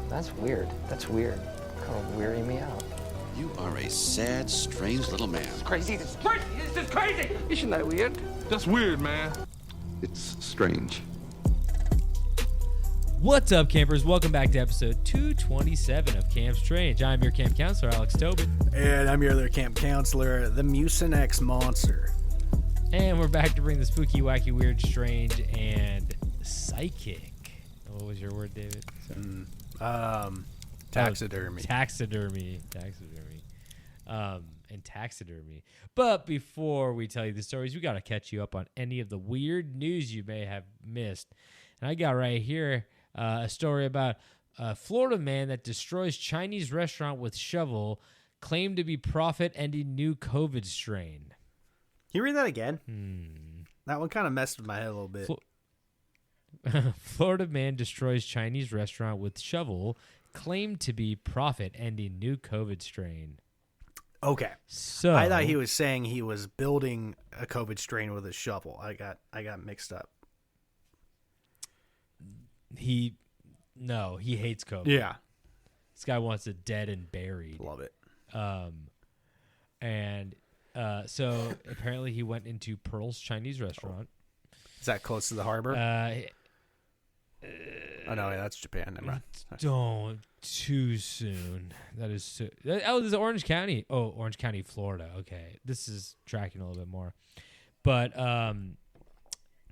That's weird. That's weird. Kind of weirding me out. You are a sad, strange little man. It's crazy. This is crazy. This is crazy. Isn't that weird? That's weird, man. It's strange. What's up, campers? Welcome back to episode 227 of Camp Strange. I'm your camp counselor, Alex Tobin. And I'm your other camp counselor, the Mucinex Monster. And we're back to bring the spooky, wacky, weird, strange, and psychic. What was your word, David? Taxidermy. Taxidermy. And taxidermy. But before we tell you the stories, we got to catch you up on any of the weird news you may have missed. And I got right here a story about a Florida man that destroys Chinese restaurant with shovel, claimed to be profit-ending new COVID strain. Can you read that again? That one kind of messed with my head a little bit. Florida man destroys Chinese restaurant with shovel, claimed to be profit-ending new COVID strain. Okay. So I thought he was saying he was building a COVID strain with a shovel. I got mixed up. He hates COVID. Yeah. This guy wants it dead and buried. Love it. So apparently he went into Pearl's Chinese restaurant. Is that close to the harbor? Oh, no, that's Japan. Never mind. Don't too soon. That is so. Oh, this is Orange County. Oh, Orange County, Florida. Okay, this is tracking a little bit more. But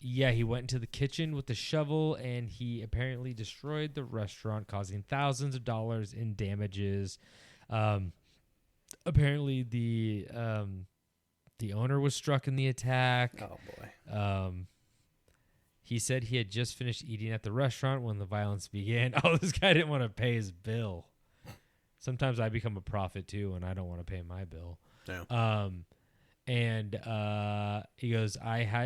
yeah, he went into the kitchen with the shovel and he apparently destroyed the restaurant, causing thousands of dollars in damages. Apparently, the owner was struck in the attack. Oh boy. He said he had just finished eating at the restaurant when the violence began. Oh, this guy didn't want to pay his bill. Sometimes I become a prophet too, and I don't want to pay my bill. No. He goes,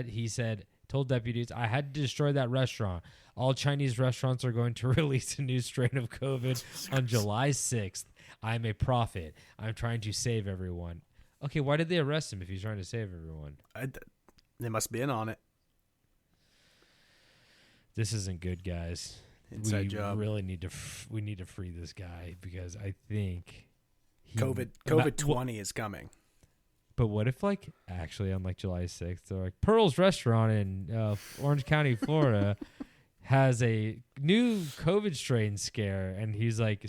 he said, told deputies, I had to destroy that restaurant. All Chinese restaurants are going to release a new strain of COVID on July 6th. I'm a prophet. I'm trying to save everyone. Okay, why did they arrest him if he's trying to save everyone? They must be in on it. This isn't good, guys. Inside job. Really need to we need to free this guy because I think COVID 20 is coming. But what if, like, actually on like July 6th, they're like Pearl's restaurant in Orange County, Florida, has a new COVID strain scare, and he's like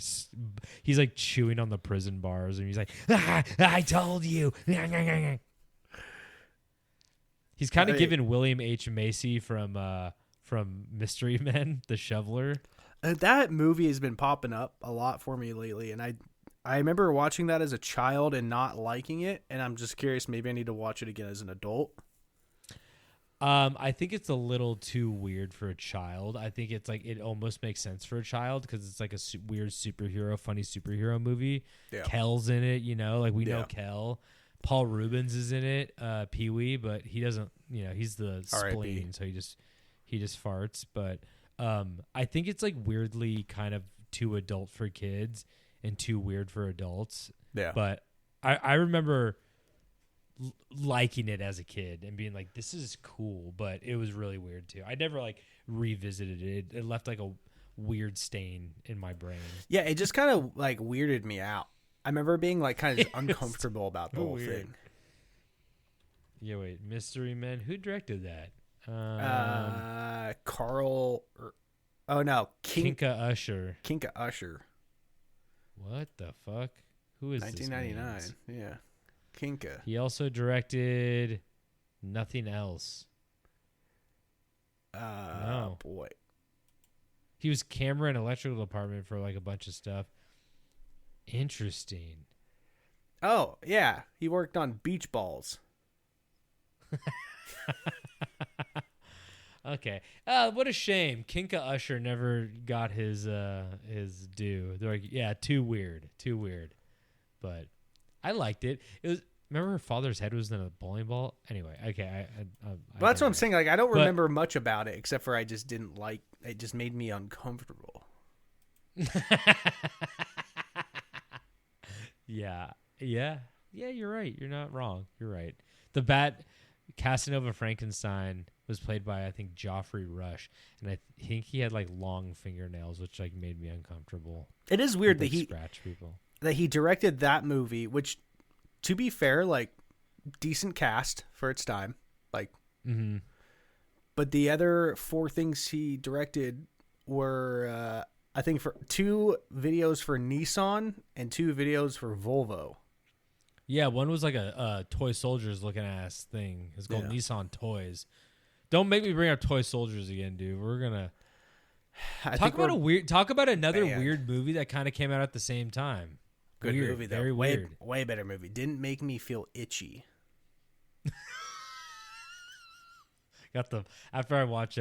chewing on the prison bars, and he's like, I told you. He's kind of giving William H. Macy from Mystery Men, the shoveler. That movie has been popping up a lot for me lately, and I remember watching that as a child and not liking it, and I'm just curious, maybe I need to watch it again as an adult. I think it's a little too weird for a child. I think it's like it almost makes sense for a child because it's like a weird funny superhero movie. Yeah. Kel's in it, like we know Kel. Paul Rubens is in it, Pee-wee, but he doesn't, he's the spleen, so he just farts. But I think it's like weirdly kind of too adult for kids and too weird for adults. Yeah. But I remember liking it as a kid and being like, this is cool, but it was really weird too. I never like revisited it. It left like a weird stain in my brain. Yeah, it just kind of like weirded me out. I remember being like kind of uncomfortable about the whole thing. Yeah, wait, Mystery Men. Who directed that? Carl. Oh no, Kinka Usher. Kinka Usher. What the fuck? Who is 1999? This? Yeah, Kinka. He also directed Nothing Else. No, boy. He was camera and electrical department for like a bunch of stuff. Interesting. Oh yeah, he worked on Beach Balls. Okay. What a shame. Kinka Usher never got his due. They're like, yeah, too weird. But I liked it. It was. Remember her father's head was in a bowling ball? Anyway, okay. Well, that's what I'm saying. Like, I don't remember much about it except for I just didn't like. It just made me uncomfortable. Yeah. You're right. You're not wrong. You're right. The bat. Casanova Frankenstein was played by, I think, Joffrey Rush, and I think he had like long fingernails, which like made me uncomfortable. It is weird that Like, he scratch people. directed that movie, which, to be fair, like decent cast for its time, like. Mm-hmm. But the other 4 things he directed were, I think, for 2 videos for Nissan and 2 videos for Volvo. Yeah, one was like a toy soldiers looking ass thing. It's called Yeah. Nissan Toys. Don't make me bring up toy soldiers again, dude. We're gonna talk about another banned. weird movie that kind of came out at the same time. Good Weird, movie though. very way, weird. way better movie. Didn't make me feel itchy. Got the after I watch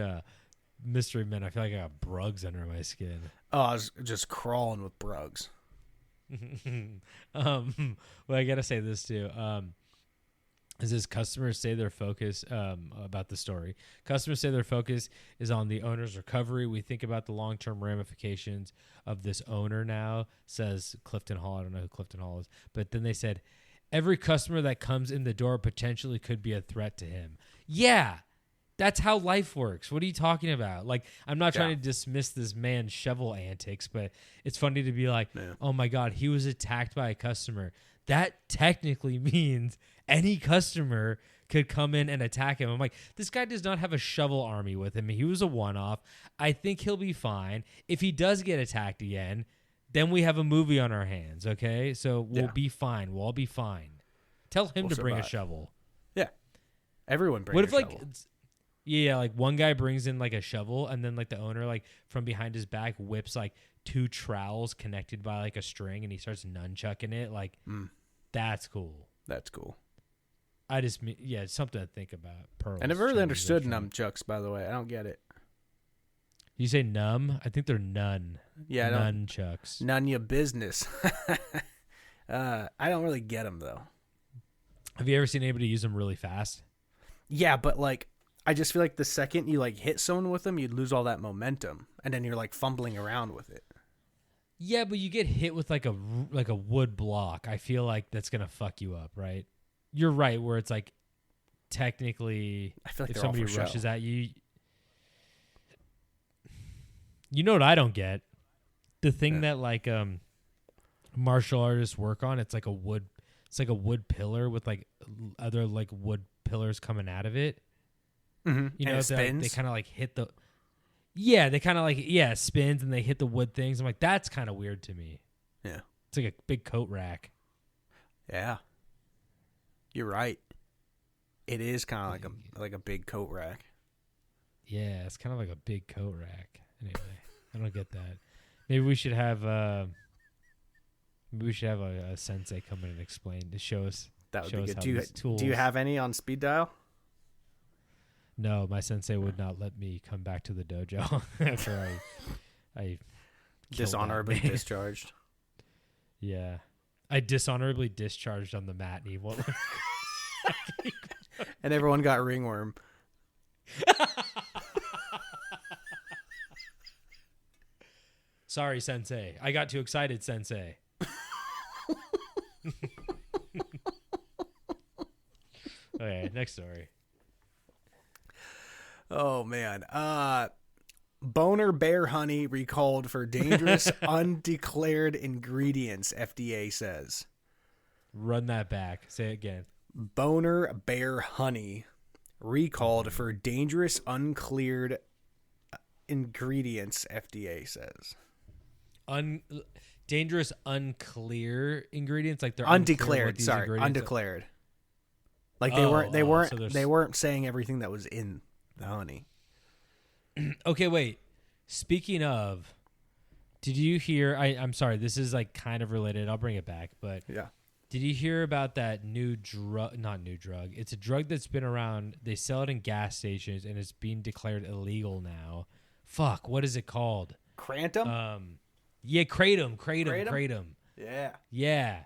Mystery Men, I feel like I got brugs under my skin. Oh, I was just crawling with brugs. Well, I gotta say this too. Is this customers say their focus about the story? Customers say their focus is on the owner's recovery. We think about the long-term ramifications of this owner now, says Clifton Hall. I don't know who Clifton Hall is. But then they said, every customer that comes in the door potentially could be a threat to him. Yeah, that's how life works. What are you talking about? Like, I'm not trying to dismiss this man's shovel antics, but it's funny to be like, oh my God, he was attacked by a customer. That technically means any customer could come in and attack him. I'm like, this guy does not have a shovel army with him. He was a one-off. I think he'll be fine. If he does get attacked again, then we have a movie on our hands, okay? So we'll be fine. We'll all be fine. Tell him to bring a shovel. Yeah. Everyone brings What if, a like, shovel. yeah, like one guy brings in like a shovel and then like the owner, like from behind his back, whips like 2 trowels connected by like a string and he starts nunchucking it. Like, that's cool. That's cool. It's something to think about. Pearls, I never really understood transition. nunchucks, by the way. I don't get it. You say numb? I think they're none. Yeah, nunchucks. None your business. I don't really get them, though. Have you ever seen anybody use them really fast? Yeah, but like, I just feel like the second you like hit someone with them, you'd lose all that momentum, and then you're like fumbling around with it. Yeah, but you get hit with like a wood block. I feel like that's gonna fuck you up, right? You're right. Where it's like technically, I feel like if they're all somebody for rushes show. at you, you know what I don't get? The thing that like martial artists work on. It's like a wood pillar with like other like wood pillars coming out of it. Mm-hmm. You know, and it they spins. kind of like hit the. Yeah, they kind of like spins and they hit the wood things. I'm like, that's kind of weird to me. Yeah. It's like a big coat rack. Yeah. You're right. It is kind of like a big coat rack. Yeah, it's kind of like a big coat rack. Anyway, I don't get that. Maybe we should have a sensei come in and explain to show us. That would show be us good. how Do you have any on speed dial? No, my sensei would not let me come back to the dojo after I killed that Dishonorably man. discharged. Yeah, I dishonorably discharged on the mat, and he won't. And everyone got ringworm. Sorry, sensei. I got too excited, sensei. Okay, next story. Oh man. Boner bear honey recalled for dangerous undeclared ingredients, FDA says. Run that back. Say it again. Boner bear honey recalled for dangerous uncleared ingredients, FDA says. Dangerous unclear ingredients, like they're Undeclared, sorry, undeclared. Like they weren't saying everything that was in the honey. Okay, wait. Speaking of, did you hear? I'm sorry. This is like kind of related. I'll bring it back. But Yeah. did you hear about that new drug? Not new drug. It's a drug that's been around. They sell it in gas stations, and it's being declared illegal now. Fuck. What is it called? Crantum? Yeah, kratom. Yeah. Yeah.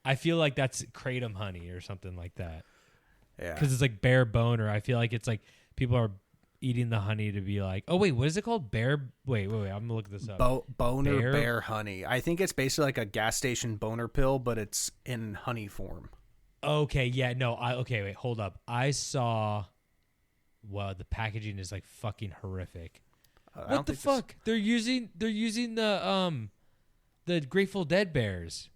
I feel like that's kratom honey or something like that. Yeah. Because it's like bear boner. I feel like it's like people are eating the honey to be like, oh wait, what is it called? Wait. I'm gonna look this up. Boner bear honey. I think it's basically like a gas station boner pill, but it's in honey form. Okay, yeah, no, okay, wait, hold up. I saw. Wow, the packaging is like fucking horrific. What the fuck? They're using the Grateful Dead bears.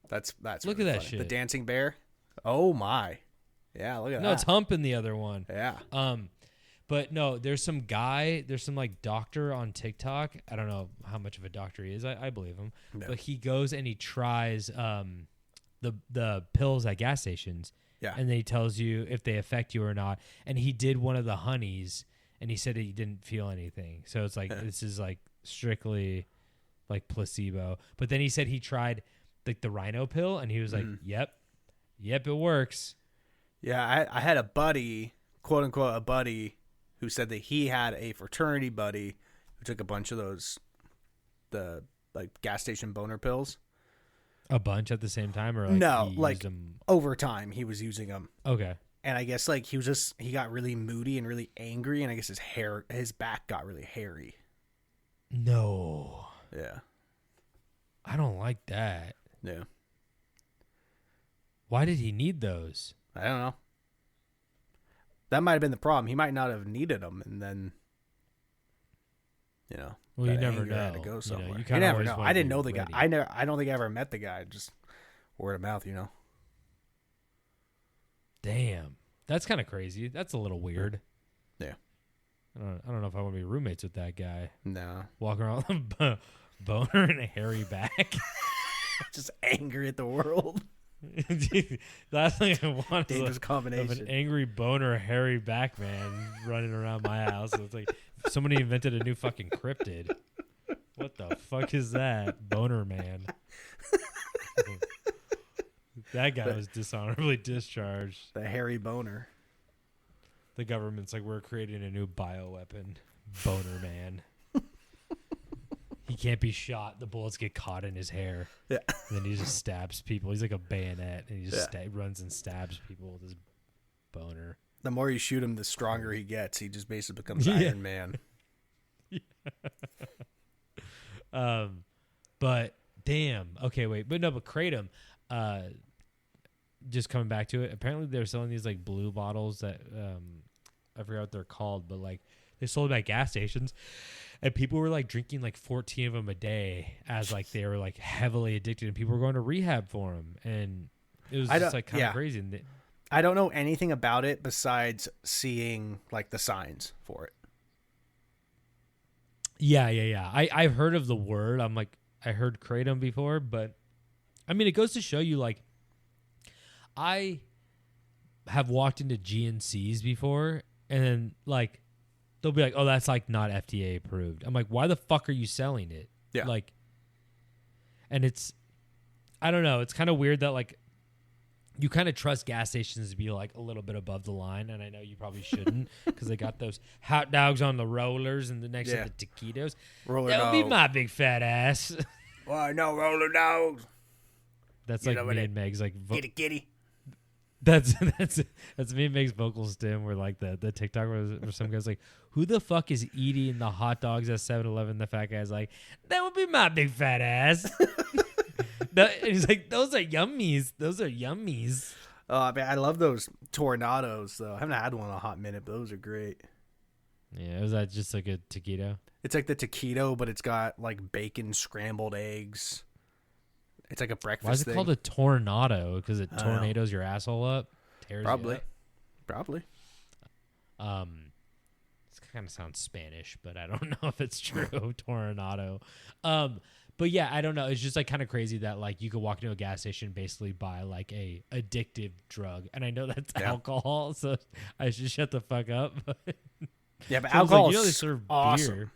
That's look really at that funny. shit. The dancing bear. Oh my. Yeah, look at that. No, it's humping the other one. Yeah. But no, there's some like doctor on TikTok. I don't know how much of a doctor he is. I believe him. No. But he goes and he tries the pills at gas stations. Yeah. And then he tells you if they affect you or not. And he did one of the honeys and he said that he didn't feel anything. So it's like this is like strictly like placebo. But then he said he tried like the rhino pill and he was like, Yep, it works. Yeah, I had a buddy, quote unquote a buddy, who said that he had a fraternity buddy who took a bunch of those the like gas station boner pills. A bunch at the same time, or like no, he like used them? over time he was using them. Okay. And I guess like he got really moody and really angry, and I guess his back got really hairy. No. Yeah. I don't like that. Yeah. Why did he need those? I don't know. That might have been the problem. He might not have needed them, and then, you know. Well, you never anger know. had to go somewhere. You never know. I didn't know the ready. guy. I don't think I ever met the guy. Just word of mouth, you know. Damn, that's kind of crazy. That's a little weird. Yeah. I don't know if I want to be roommates with that guy. No. Walking around with a boner and a hairy back. Just angry at the world. Last thing I want is dangerous combination of an angry boner, hairy back man running around my house. It's like somebody invented a new fucking cryptid. What the fuck is that? Boner man. That guy was dishonorably discharged. The hairy boner. The government's like, we're creating a new bioweapon. Boner man. He can't be shot. The bullets get caught in his hair. Yeah. And then he just stabs people. He's like a bayonet, and he just runs and stabs people with his boner. The more you shoot him, the stronger he gets. He just basically becomes Iron Man. But damn. Okay, wait. But Kratom, just coming back to it, apparently they're selling these like blue bottles that I forgot what they're called, but like they sold them at gas stations, and people were like drinking like 14 of them a day as like they were like heavily addicted, and people were going to rehab for them, and it was just like kind of crazy. And I don't know anything about it besides seeing like the signs for it. Yeah. I've heard of the word. I'm like, I heard Kratom before, but I mean, it goes to show you, like, I have walked into GNCs before, and then like they'll be like, "Oh, that's like not FDA approved." I'm like, "Why the fuck are you selling it?" Yeah. Like, and it's, I don't know. It's kind of weird that like you kind of trust gas stations to be like a little bit above the line, and I know you probably shouldn't because they got those hot dogs on the rollers and the next to the taquitos. That would be my big fat ass. Why no roller dogs? That's like me and Meg's like kitty. That's me and Meg's vocal stem where like the TikTok where some guy's like, who the fuck is eating the hot dogs at 7-Eleven? The fat guy's like, that would be my big fat ass. And he's like, those are yummies. Oh, I mean, I love those tornadoes though. I haven't had one in a hot minute, but those are great. Yeah, was that just like a taquito? It's like the taquito, but it's got like bacon, scrambled eggs. It's like a breakfast. Why is it thing. called a tornado? Because it tornadoes your asshole up? Tears Probably. You up? Probably. This kind of sounds Spanish, but I don't know if it's true. Tornado. But yeah, I don't know. It's just like kind of crazy that like you could walk into a gas station and basically buy like a addictive drug. And I know that's alcohol, so I should shut the fuck up. Yeah, but so alcohol like, is they serve awesome. beer.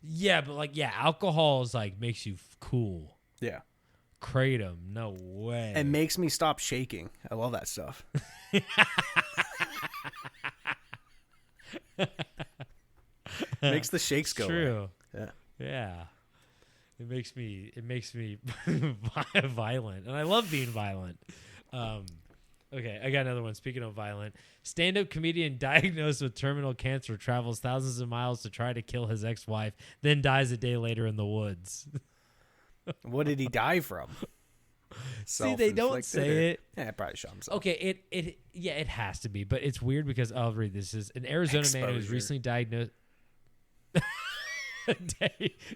Yeah, but like alcohol is like makes you cool. Yeah. Kratom, no way. It makes me stop shaking. I love that stuff. Makes the shakes go True. away. Yeah. It makes me violent, and I love being violent. Okay, I got another one. Speaking of violent, stand-up comedian diagnosed with terminal cancer travels thousands of miles to try to kill his ex-wife, then dies a day later in the woods. What did he die from? See, they don't say it. Yeah, probably shot himself. Okay, it has to be, but it's weird because I'll read this. Is an Arizona man who was recently diagnosed.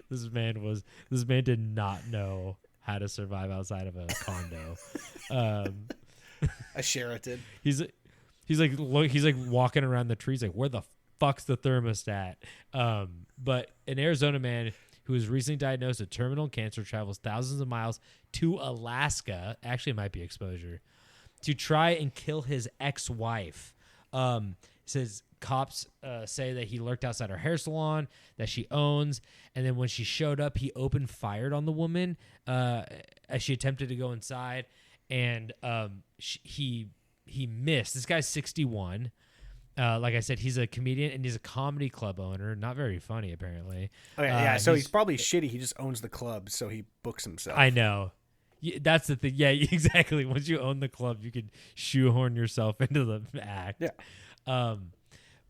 This man did not know how to survive outside of a condo. I share it did. He's like walking around the trees like, where the fuck's the thermostat? But an Arizona man who was recently diagnosed with terminal cancer travels thousands of miles to Alaska. Actually, it might be exposure, to try and kill his ex-wife. Says cops say that he lurked outside her hair salon that she owns, and then when she showed up, he opened fire on the woman as she attempted to go inside, and he missed. This guy's 61. Like I said, he's a comedian and he's a comedy club owner. Not very funny, apparently. Okay, yeah, so he's probably shitty. He just owns the club, so he books himself. I know. That's the thing. Yeah, exactly. Once you own the club, you can shoehorn yourself into the act. Yeah.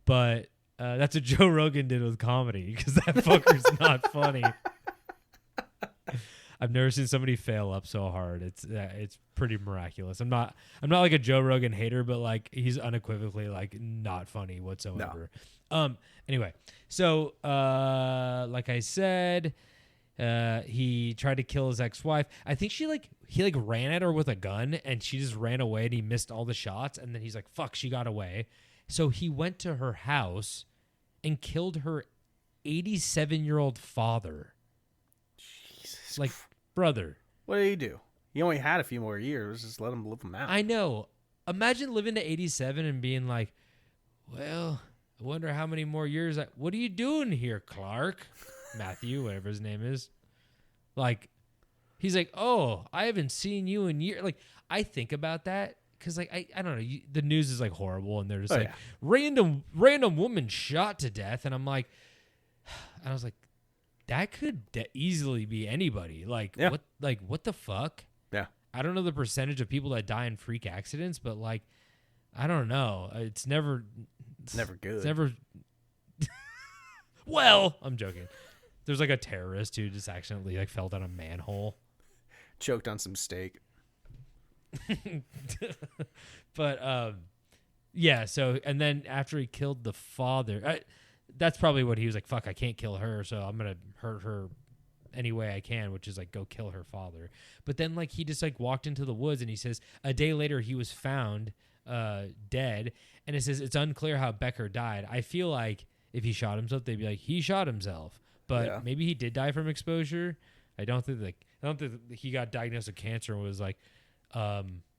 But that's what Joe Rogan did with comedy because that fucker's not funny. I've never seen somebody fail up so hard. It's pretty miraculous. I'm not like a Joe Rogan hater, but like he's unequivocally like not funny whatsoever. No. Anyway, so like I said, he tried to kill his ex-wife. I think he ran at her with a gun and she just ran away and he missed all the shots. And then he's like, fuck, she got away. So he went to her house and killed her 87-year-old father. Jesus. Like, brother. What did he do? He only had a few more years. Just let him live them out. I know. Imagine living to 87 and being like, well, I wonder how many more years. What are you doing here, Clark? Matthew, whatever his name is. Like, he's like, oh, I haven't seen you in years. Like, I think about that. Because, like, I don't know. The news is, like, horrible. And they're just random woman shot to death. And I'm like, I was like, that could easily be anybody. Like, what the fuck? Yeah. I don't know the percentage of people that die in freak accidents, but, like, I don't know. It's never good. It's never. Well, I'm joking. There's, like, a terrorist who just accidentally, like, fell down a manhole. Choked on some steak. But yeah, so and then after he killed the father, that's probably what he was like, fuck, I can't kill her, so I'm gonna hurt her any way I can, which is like go kill her father. But then like he just like walked into the woods and he says a day later he was found dead, and it says it's unclear how Becker died. I feel like if he shot himself they'd be like he shot himself, but maybe he did die from exposure. I don't think he got diagnosed with cancer and was like,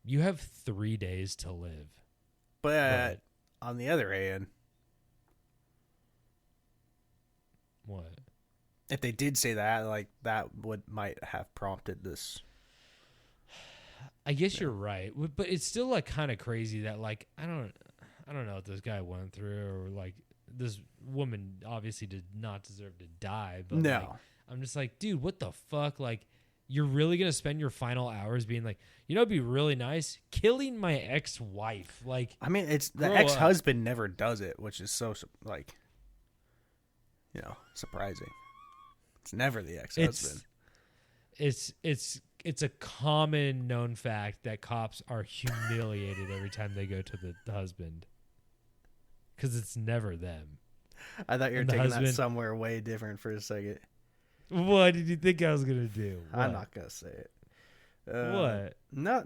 you have 3 days to live. But on the other hand, what? If they did say that, like that might have prompted this. I guess you're right, but it's still like kind of crazy that like I don't know what this guy went through, or like this woman obviously did not deserve to die. But no, like, I'm just like, dude, what the fuck? Like, you're really gonna spend your final hours being like, you know, it'd be really nice killing my ex-wife. Like, I mean, it's the ex-husband never does it, which is so like, you know, surprising. It's never the ex-husband. It's a common known fact that cops are humiliated every time they go to the husband, because it's never them. I thought you were taking that somewhere way different for a second. What did you think I was gonna do? What? I'm not gonna say it. What? No.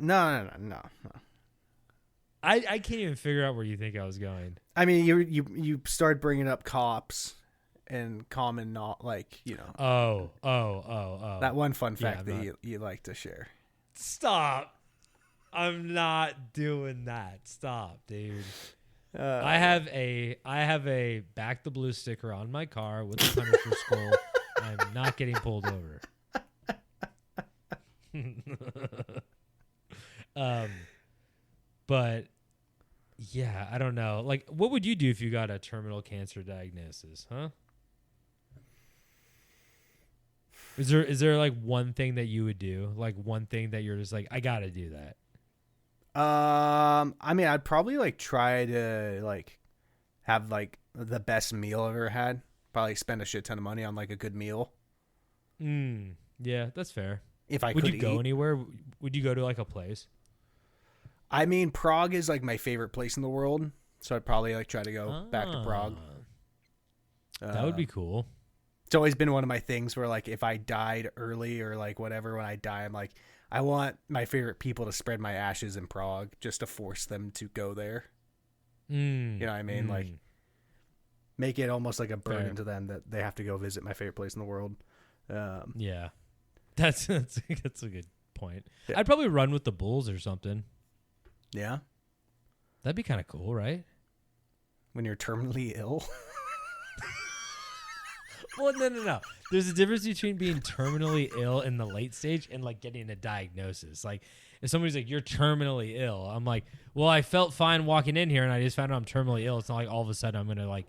I can't even figure out where you think I was going. I mean, you started bringing up cops and common, not like, you know. Oh. That one fun fact that you like to share. Stop. I'm not doing that. Stop, dude. I have a Back the Blue sticker on my car with the Punisher skull. I'm not getting pulled over. But yeah, I don't know. Like, what would you do if you got a terminal cancer diagnosis, huh? Is there like one thing that you would do? Like one thing that you're just like, I gotta do that. I mean, I'd probably like try to like have like the best meal I've ever had. Probably spend a shit ton of money on like a good meal. Yeah, that's fair. If I Would could you go eat. anywhere? Would you go to like a place? I mean, Prague is like my favorite place in the world, so I'd probably like try to go back to Prague. That would be cool. It's always been one of my things where like if I died early or like whatever, when I die, I'm like, I want my favorite people to spread my ashes in Prague just to force them to go there. You know what I mean? Like make it almost like a burden to them that they have to go visit my favorite place in the world. Yeah, that's a good point. Yeah. I'd probably run with the bulls or something. Yeah. That'd be kind of cool, right? When you're terminally ill. Well, no. There's a difference between being terminally ill in the late stage and like getting a diagnosis. Like if somebody's like, you're terminally ill, I'm like, well, I felt fine walking in here and I just found out I'm terminally ill. It's not like all of a sudden I'm going to like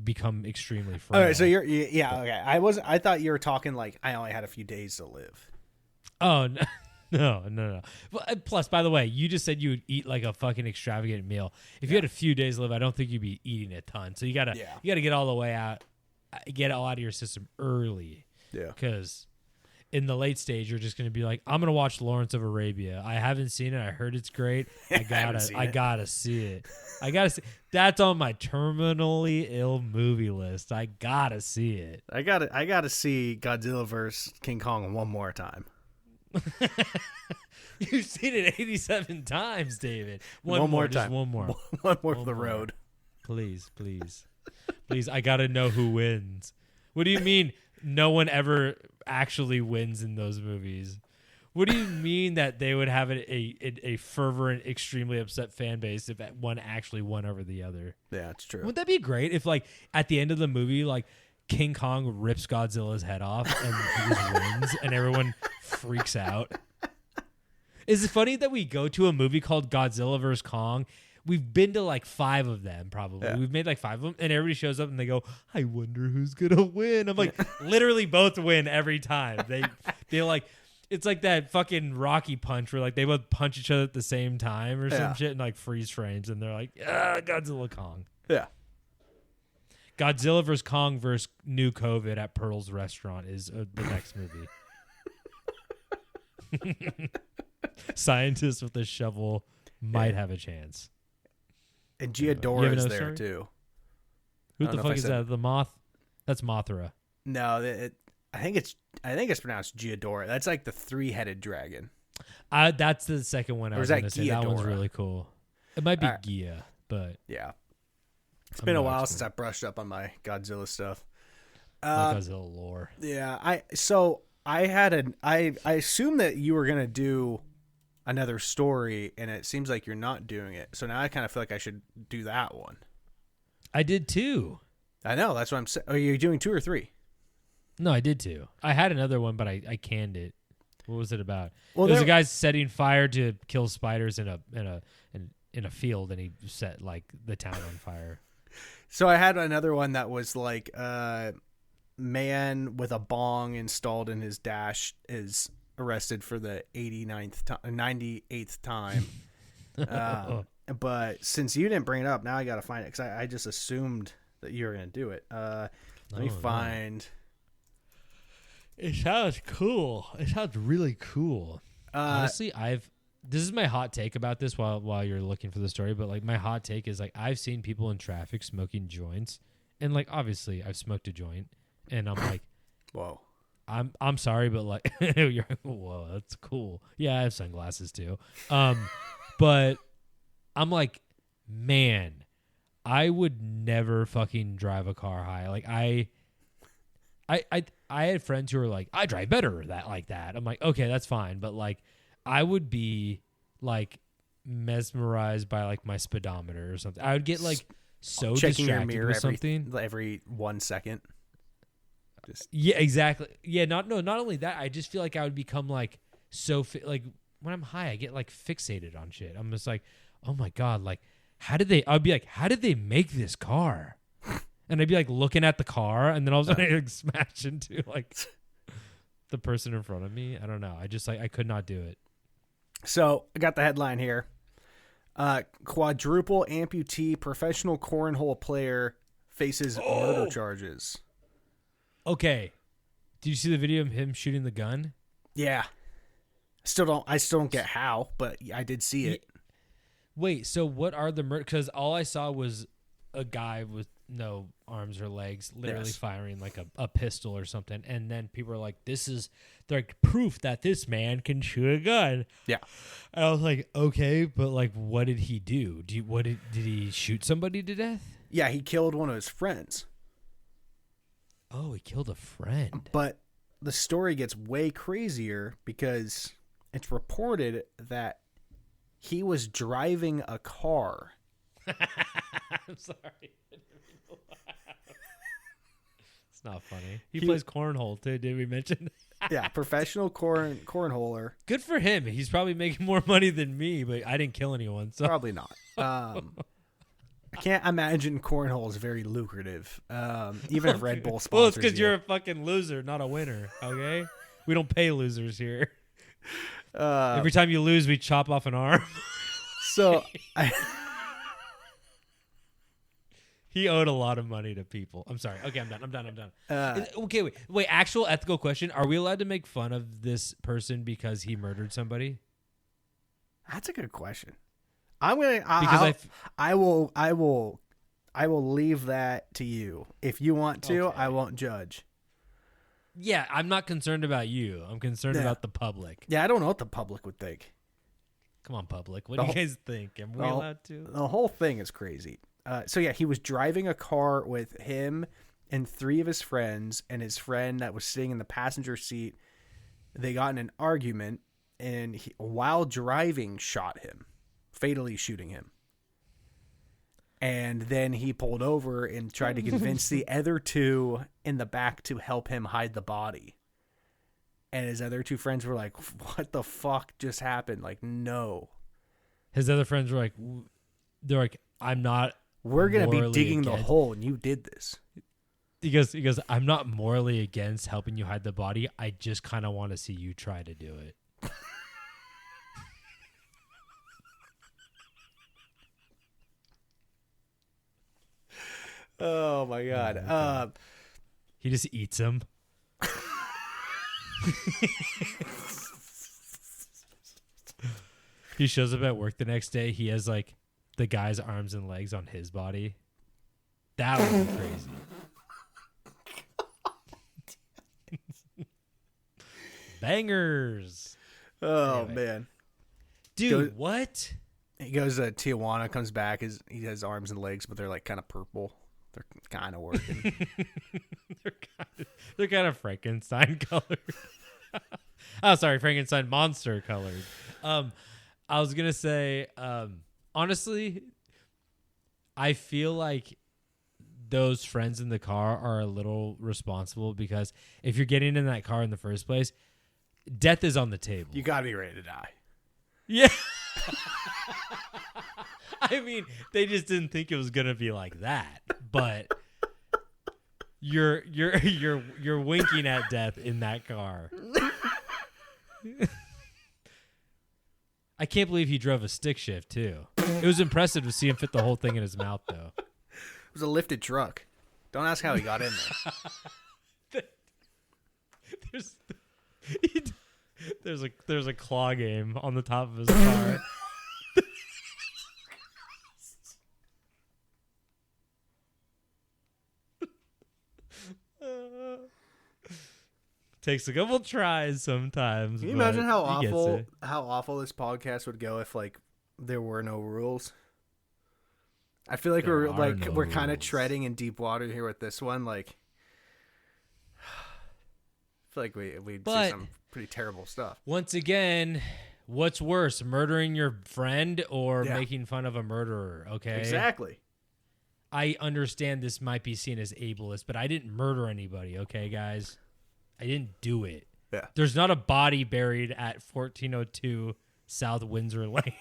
become extremely frail. All right. So okay. I thought you were talking like I only had a few days to live. Oh, no. No. Well, plus, by the way, you just said you would eat like a fucking extravagant meal. If you had a few days to live, I don't think you'd be eating a ton. So you gotta get all the way out. Get it all out of your system early. Yeah. Because in the late stage, you're just going to be like, I'm going to watch Lawrence of Arabia. I haven't seen it. I heard it's great. I gotta see it. I gotta see. That's on my terminally ill movie list. I gotta see it. I gotta see Godzilla vs. King Kong one more time. You've seen it 87 times, David. One more time. One more for the road. Please. I gotta know who wins. What do you mean no one ever actually wins in those movies? What do you mean that they would have a fervent, extremely upset fan base if one actually won over the other? Yeah, it's true. Wouldn't that be great if, like, at the end of the movie, like, King Kong rips Godzilla's head off and he just wins and everyone freaks out? Is it funny that we go to a movie called Godzilla vs. Kong? We've been to like 5 of them, probably. Yeah. We've made like 5 of them, and everybody shows up and they go, I wonder who's going to win. I'm like, literally both win every time. They're like, it's like that fucking Rocky punch where like they both punch each other at the same time or some shit and like freeze frames, and they're like, Godzilla Kong. Yeah. Godzilla vs. Kong vs. New COVID at Pearl's Restaurant is the next movie. Scientists with a shovel might have a chance. And Ghidorah is there too. Who the fuck is that? The moth? That's Mothra. No, I think it's pronounced Ghidorah. That's like the 3-headed dragon. That's the second one I was going to say. That one's really cool. It might be Gia, but yeah. It's been a while since I brushed up on my Godzilla stuff. Godzilla lore. Yeah, I assumed that you were gonna do another story, and it seems like you're not doing it. So now I kind of feel like I should do that one. I did too. I know. That's what I'm saying. Are you doing 2 or 3? No, I did too. I had another one, but I canned it. What was it about? Well, it was a guy setting fire to kill spiders in a field, and he set like the town on fire. So I had another one that was like man with a bong installed in his dash is arrested for the 98th time. But since you didn't bring it up, now I got to find it because I just assumed that you were going to do it. Let me find. It sounds cool. It sounds really cool. Honestly, this is my hot take about this while you're looking for the story, but like my hot take is like I've seen people in traffic smoking joints, and like obviously I've smoked a joint, and I'm like, whoa. I'm sorry, but like, you're like, whoa, that's cool. Yeah, I have sunglasses too. But I'm like, man, I would never fucking drive a car high. Like I had friends who were like, I drive better like that. I'm like, okay, that's fine, but like, I would be like mesmerized by like my speedometer or something. I would get like so checking distracted your mirror with something every 1 second. Yeah, exactly. Yeah, not only that, I just feel like I would become like like when I'm high, I get like fixated on shit. I'm just like, oh my God, like I'd be like, how did they make this car? And I'd be like looking at the car, and then all of a sudden I'd like, smash into like the person in front of me. I don't know. I just like I could not do it. So I got the headline here. Quadruple amputee professional cornhole player faces murder charges. Okay. Did you see the video of him shooting the gun? Yeah. I still don't get how, but I did see it. Wait, so what are the because all I saw was a guy with no arms or legs literally firing like a pistol or something, and then people are like, they're like proof that this man can shoot a gun. Yeah. And I was like, okay, but like what did he do? Did he shoot somebody to death? Yeah, he killed one of his friends. Oh, he killed a friend. But the story gets way crazier because it's reported that he was driving a car. I'm sorry. It's not funny. He plays cornhole too. Did we mention? Yeah, professional cornholer. Good for him. He's probably making more money than me, but I didn't kill anyone. So probably not. I can't imagine cornhole is very lucrative. Even if Red Bull sponsors well, it's because you. you're a fucking loser, not a winner. Okay, we don't pay losers here. Every time you lose, we chop off an arm. So he owed a lot of money to people. I'm sorry. Okay, I'm done. Okay, wait. Actual ethical question: are we allowed to make fun of this person because he murdered somebody? That's a good question. I'm gonna. I will leave that to you. If you want to, Okay. I won't judge. Yeah, I'm not concerned about you. I'm concerned about the public. Yeah, I don't know what the public would think. Come on, public. What do you guys think? Am we allowed to? The whole thing is crazy. So yeah, he was driving a car with him and 3 of his friends, and his friend that was sitting in the passenger seat. They got in an argument, and he, while driving, shot him, fatally shooting him. And then he pulled over and tried to convince the other 2 in the back to help him hide the body. And his other 2 friends were like, what the fuck just happened? Like, no. His other friends were like, they're like, I'm not. We're going to be digging against the hole, and you did this. He goes, I'm not morally against helping you hide the body. I just kind of want to see you try to do it. Oh, my God. He just eats him. He shows up at work the next day. He has like the guy's arms and legs on his body. That would be crazy. Bangers. Oh, Anyway. man. Dude, what? He goes to Tijuana, comes back. He has arms and legs, but they're like kind of purple. They're kind of working. they're kind of Frankenstein colored. Oh, sorry, Frankenstein monster colored. I was gonna say, honestly, I feel like those friends in the car are a little responsible because if you're getting in that car in the first place, death is on the table. You gotta be ready to die. Yeah. I mean, they just didn't think it was gonna be like that, but you're winking at death in that car. I can't believe he drove a stick shift too. It was impressive to see him fit the whole thing in his mouth, though. It was a lifted truck. Don't ask how he got in there. There's a claw game on the top of his car. Takes a couple tries sometimes. Can you imagine how awful this podcast would go if like there were no rules? I feel like we're kind of treading in deep water here with this one. Like, I feel like we'd see some pretty terrible stuff. Once again, what's worse, murdering your friend or making fun of a murderer? Okay, exactly. I understand this might be seen as ableist, but I didn't murder anybody. Okay, guys. I didn't do it. Yeah. There's not a body buried at 1402 South Windsor Lane.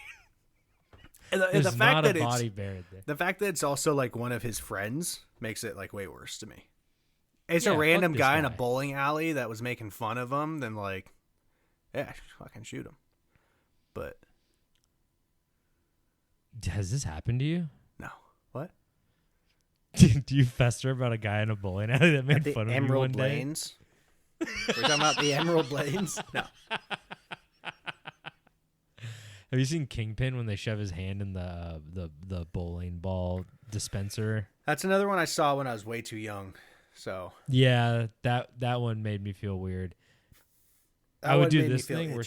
And There's the fact not that a body buried there. The fact that it's also like one of his friends makes it like way worse to me. It's Yeah, a random fuck this guy in a guy. bowling alley that was making fun of him, then like, yeah, fucking shoot him. But Has this happened to you? no. What? Do you fester about a guy in a bowling alley that made At the fun of Emerald you one day? Lanes? We're talking about the Emerald Lanes? No. Have you seen Kingpin when they shove his hand in the bowling ball dispenser? That's another one I saw when I was way too young. So yeah, that one made me feel weird. I would do this thing where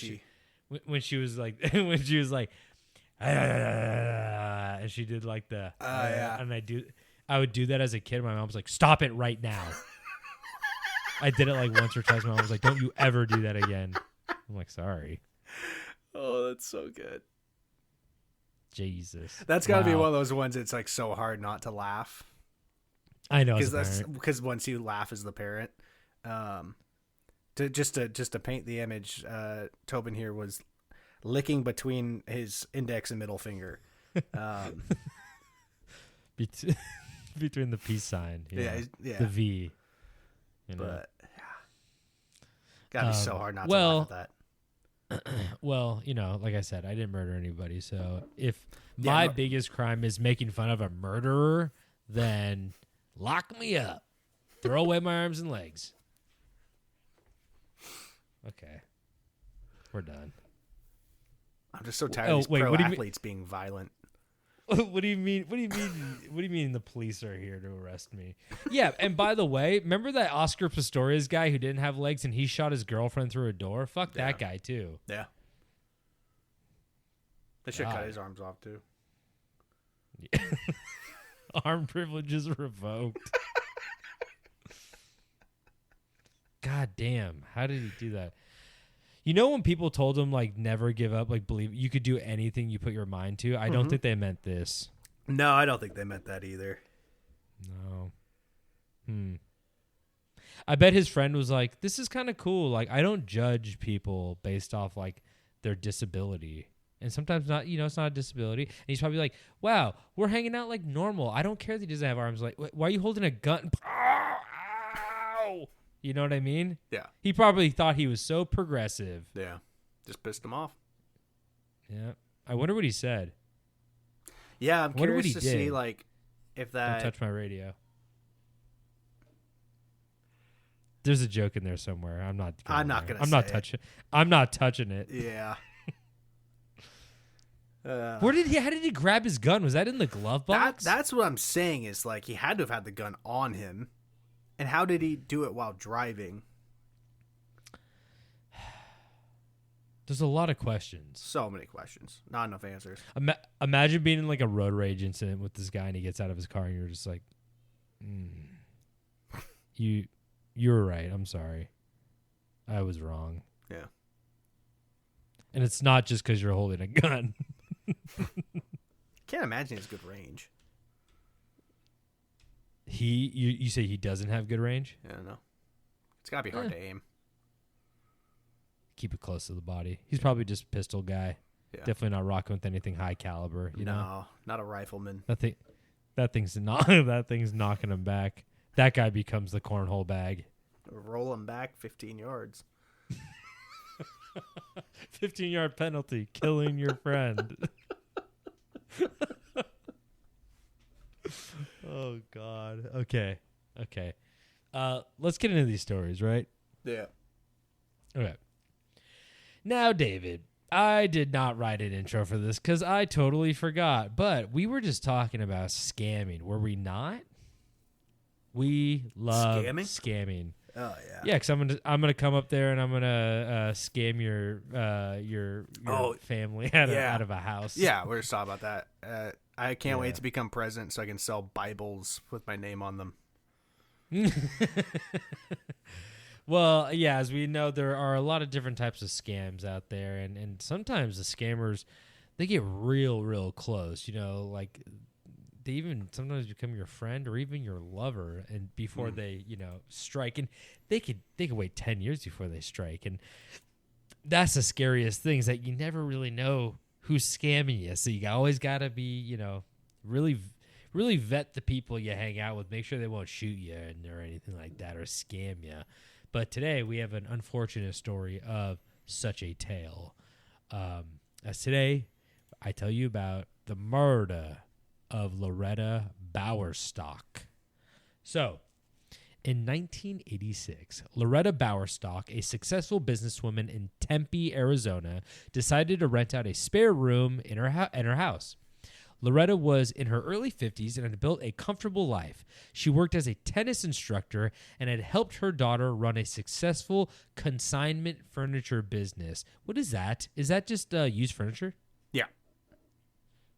when she was like and she did like the and I would do that as a kid. My mom was like, "Stop it right now." I did it like once or twice. My mom was like, "Don't you ever do that again." I'm like, "Sorry." Oh, that's so good. Jesus. That's got to be one of those ones that's like so hard not to laugh. I know, because once you laugh as the parent, to paint the image, Tobin here was licking between his index and middle finger, between the peace sign, the V. But gotta be so hard not to laugh at that. Well, like I said, I didn't murder anybody. So if my biggest crime is making fun of a murderer, then lock me up. Throw away my arms and legs. Okay. We're done. I'm just so tired of these pro athletes being violent. What do you mean? What do you mean the police are here to arrest me? Yeah, and by the way, remember that Oscar Pistorius guy who didn't have legs and he shot his girlfriend through a door? Fuck that guy too. Yeah. They should cut his arms off too. Arm privileges revoked. God damn. How did he do that? When people told him, like, never give up, like, believe you could do anything you put your mind to, I don't think they meant this. No, I don't think they meant that either. No. I bet his friend was like, this is kind of cool. Like, I don't judge people based off, like, their disability. And sometimes not, it's not a disability. And he's probably like, wow, we're hanging out like normal. I don't care that he doesn't have arms. Like, why are you holding a gun? Ow! You know what I mean? Yeah. He probably thought he was so progressive. Yeah. Just pissed him off. Yeah. I wonder what he said. Yeah, I'm curious to see, like, if that... Don't touch my radio. There's a joke in there somewhere. I'm not touching it. Yeah. How did he grab his gun? Was that in the glove box? That's what I'm saying is, like, he had to have had the gun on him. And how did he do it while driving? There's a lot of questions. So many questions. Not enough answers. Imagine being in like a road rage incident with this guy and he gets out of his car and you're just like, you were right. I'm sorry. I was wrong. Yeah. And it's not just because you're holding a gun. Can't imagine he has good range. You say he doesn't have good range? Yeah, no. It's got to be hard to aim. Keep it close to the body. He's probably just a pistol guy. Yeah. Definitely not rocking with anything high caliber. You know? Not a rifleman. That thing's knocking him back. That guy becomes the cornhole bag. Roll him back 15 yards. 15-yard penalty, killing your friend. Oh, God. Okay. Let's get into these stories, right? Yeah. Okay. Now, David, I did not write an intro for this because I totally forgot, but we were just talking about scamming, were we not? We love scamming. Oh yeah. Yeah, because I'm gonna come up there and I'm gonna scam your family out of a house. Yeah, we're just talking about that. I can't wait to become president so I can sell Bibles with my name on them. Well, yeah, as we know, there are a lot of different types of scams out there, and sometimes the scammers, they get real close. Like they even sometimes become your friend or even your lover, and before they strike, and they could wait 10 years before they strike, and that's the scariest thing is that you never really know who's scamming you. So you always got to be really vet the people you hang out with, make sure they won't shoot you or anything like that or scam you. But today we have an unfortunate story of such a tale. As today I tell you about the murder of Loretta Bowersock. So, In 1986, Loretta Bowersock, a successful businesswoman in Tempe, Arizona, decided to rent out a spare room in her house. Loretta was in her early 50s and had built a comfortable life. She worked as a tennis instructor and had helped her daughter run a successful consignment furniture business. What is that? Is that just used furniture? Yeah.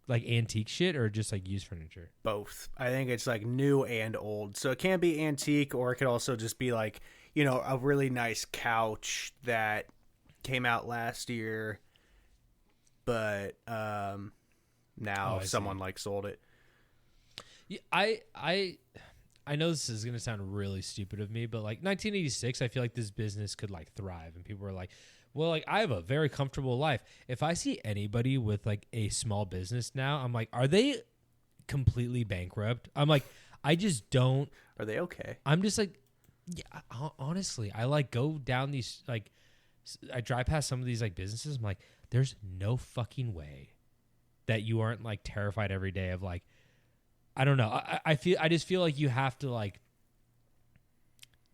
Like antique shit or just like used furniture? Both. I think it's like new and old. So it can be antique, or it could also just be like, you know, a really nice couch that came out last year, but now someone like sold it. Yeah, I know this is gonna sound really stupid of me, but like 1986, I feel like this business could like thrive, and people were like, well, like I have a very comfortable life. If I see anybody with like a small business now, I'm like, are they completely bankrupt? I'm like, I just don't. Are they okay? I'm just like, yeah, honestly, I like go down these, like, I drive past some of these like businesses. I'm like, there's no fucking way that you aren't like terrified every day of like, I don't know. I just feel like you have to like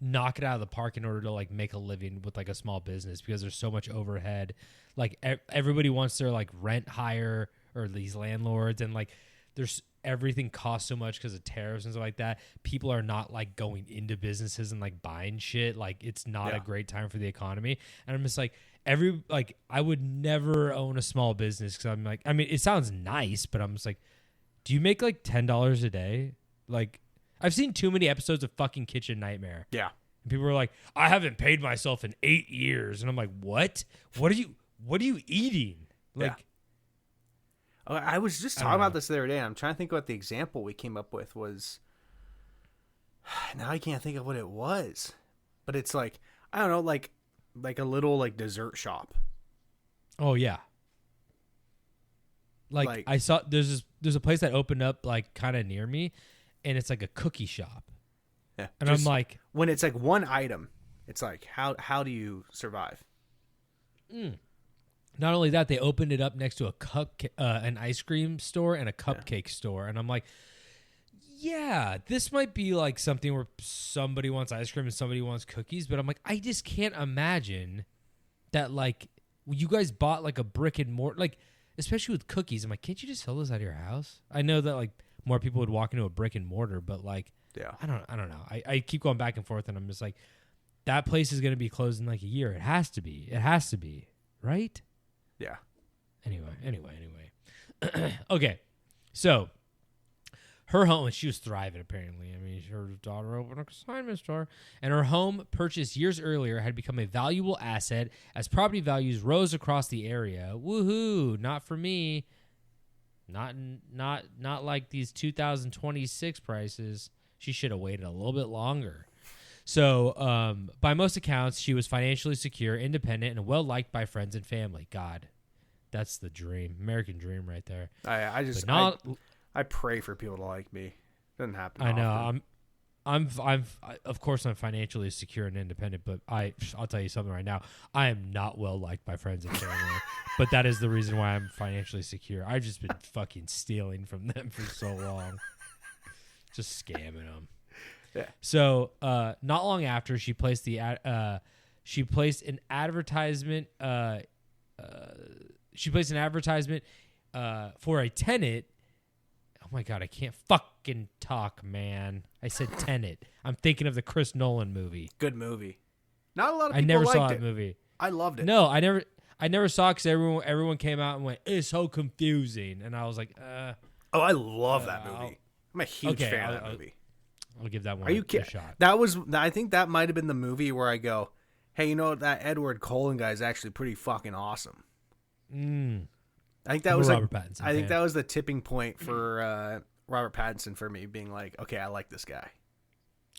knock it out of the park in order to like make a living with like a small business, because there's so much overhead. Like everybody wants their like rent higher, or these landlords, and like there's everything costs so much because of tariffs and stuff like that. People are not like going into businesses and like buying shit. Like it's not a great time for the economy. And I'm just like, I would never own a small business, because I'm like, I mean, it sounds nice, but I'm just like, do you make like $10 a day? Like, I've seen too many episodes of fucking Kitchen Nightmare. Yeah. And people are like, I haven't paid myself in 8 years. And I'm like, what? What are you eating? Like, I was just talking about this the other day, and I'm trying to think what the example we came up with was. Now I can't think of what it was, but it's like, I don't know, like a little like dessert shop. Oh yeah. Like I saw there's a place that opened up like kind of near me, and it's like a cookie shop. Yeah. And I'm like, when it's like one item, it's like, how do you survive? Not only that, they opened it up next to an ice cream store and a cupcake store. And I'm like, yeah, this might be like something where somebody wants ice cream and somebody wants cookies. But I'm like, I just can't imagine that, like, you guys bought like a brick and mortar, like, especially with cookies. I'm like, can't you just sell those out of your house? I know that like more people would walk into a brick and mortar, but like, I don't know. I keep going back and forth, and I'm just like, that place is going to be closed in like a year. It has to be, right? Yeah. Anyway. Okay. So her home, she was thriving apparently. I mean, her daughter opened a consignment store, and her home, purchased years earlier, had become a valuable asset as property values rose across the area. Woohoo! Not for me. Not like these 2026 prices. She should have waited a little bit longer. So, by most accounts, she was financially secure, independent, and well-liked by friends and family. God, that's the dream. American dream right there. I pray for people to like me. Doesn't happen I know. often. I'm of course I'm financially secure and independent, but I'll tell you something right now. I am not well-liked by friends and family, but that is the reason why I'm financially secure. I've just been fucking stealing from them for so long. Just scamming them. Yeah. So, not long after, she placed an advertisement. She placed an advertisement for a tenant. Oh my god, I can't fucking talk, man. I said tenant. I'm thinking of the Chris Nolan movie. Good movie. Not a lot of people I never liked saw it. that movie. I loved it. No, I never saw it because everyone came out and went, "It's so confusing," and I was like, Oh, I love that movie. I'm a huge fan of that movie. I'll give that one Are you a shot. I think that might have been the movie where I go, hey, you know, that Edward Cullen guy is actually pretty fucking awesome. I think that was Robert Pattinson. I think that was the tipping point for Robert Pattinson for me, being like, okay, I like this guy.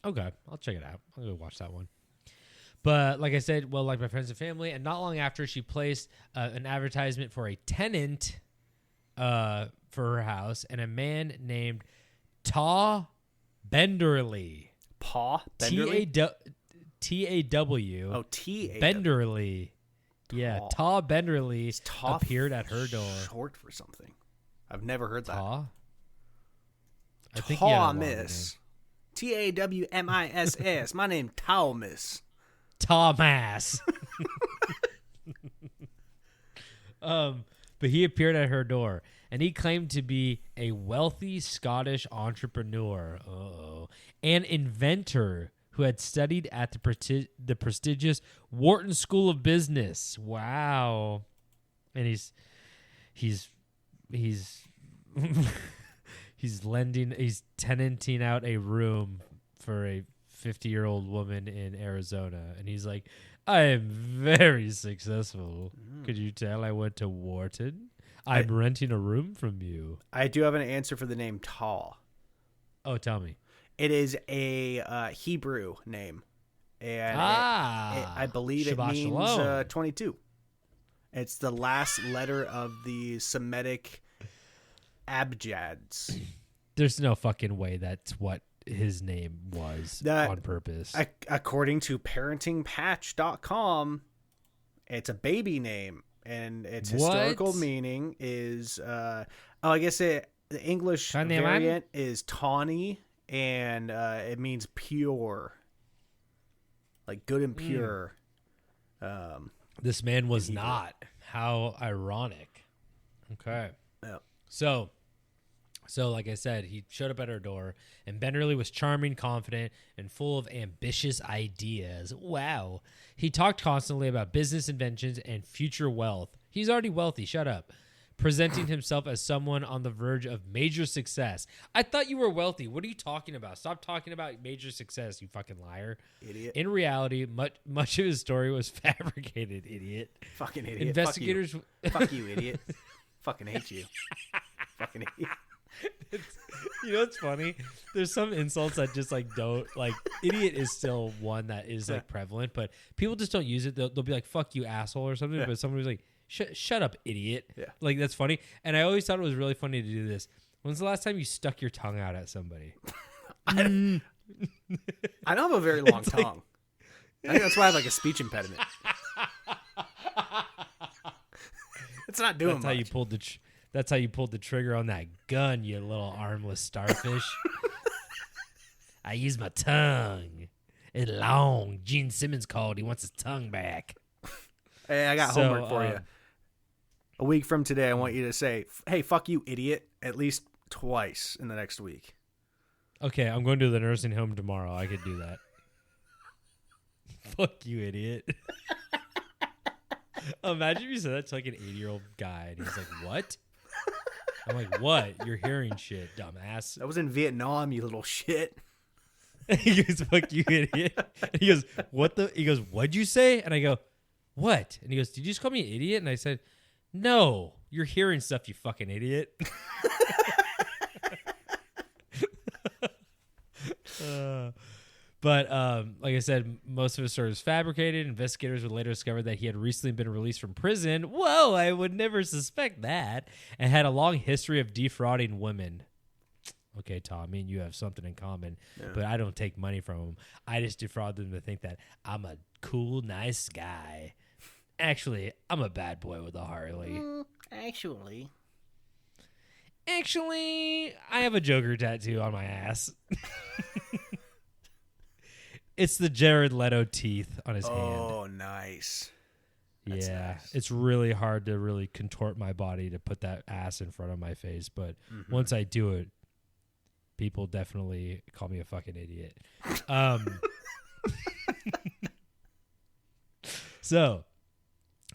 Okay, I'll check it out. I'll go watch that one. But like I said, well, like my friends and family, and not long after, she placed an advertisement for a tenant for her house, and a man named Taw Benderly. Paw Benderly? T-A-W. Oh, T-A-W. Benderly. Yeah, Taw Benderly appeared at her door. Short for something. I've never heard that. Taw? I think he had a longer Thomas. name. Tawmiss. My name Thomas. Thomas. But he appeared at her door, and he claimed to be a wealthy Scottish entrepreneur, and inventor who had studied at the prestigious Wharton School of Business. Wow. And he's tenanting out a room for a 50-year-old woman in Arizona, and he's like, I am very successful. Could you tell I went to Wharton? I'm renting a room from you. I do have an answer for the name Taw. Oh, tell me. It is a Hebrew name, and I believe it Shabbat means shalom. 22. It's the last letter of the Semitic abjads. There's no fucking way that's what his name was on purpose. According to parentingpatch.com, it's a baby name, and its historical meaning is I guess the English variant is tawny, and it means pure, like good and pure. This man was not. How ironic. Okay. Yep. So like I said, he showed up at her door, and Benderly was charming, confident, and full of ambitious ideas. Wow. He talked constantly about business inventions and future wealth. He's already wealthy. Shut up. Presenting himself as someone on the verge of major success. I thought you were wealthy. What are you talking about? Stop talking about major success, you fucking liar. Idiot. In reality, much of his story was fabricated, idiot. Fucking idiot. Investigators... Fuck you, idiot. Fucking hate you. Fucking idiot. You know what's funny? There's some insults that just like don't like. Idiot is still one that is like prevalent, but people just don't use it. They'll be like "fuck you, asshole" or something. Yeah. But somebody's like, "Shut up, idiot." Yeah. Like that's funny. And I always thought it was really funny to do this. When's the last time you stuck your tongue out at somebody? I don't have a very long tongue. I think that's why I have like a speech impediment. It's not doing that's much. How you pulled the. That's how you pulled the trigger on that gun, you little armless starfish. I use my tongue. It's long. Gene Simmons called. He wants his tongue back. Hey, I got homework for you. A week from today, I want you to say, hey, fuck you, idiot, at least twice in the next week. Okay, I'm going to the nursing home tomorrow. I could do that. Fuck you, idiot. Imagine if you said that to like an 80-year-old guy, and he's like, what? I'm like, what? You're hearing shit, dumbass. That was in Vietnam, you little shit. He goes, fuck you, idiot. And he goes, what the? He goes, what'd you say? And I go, what? And he goes, did you just call me an idiot? And I said, no, you're hearing stuff, you fucking idiot. But like I said, most of his story was fabricated. Investigators would later discover that he had recently been released from prison. Whoa, I would never suspect that. And had a long history of defrauding women. Okay, Tom, me and you have something in common, but I don't take money from them. I just defraud them to think that I'm a cool, nice guy. Actually, I'm a bad boy with a Harley. Actually, I have a Joker tattoo on my ass. It's the Jared Leto teeth on his hand. Oh, nice. That's nice. It's really hard to really contort my body to put that ass in front of my face, but once I do it, people definitely call me a fucking idiot. So,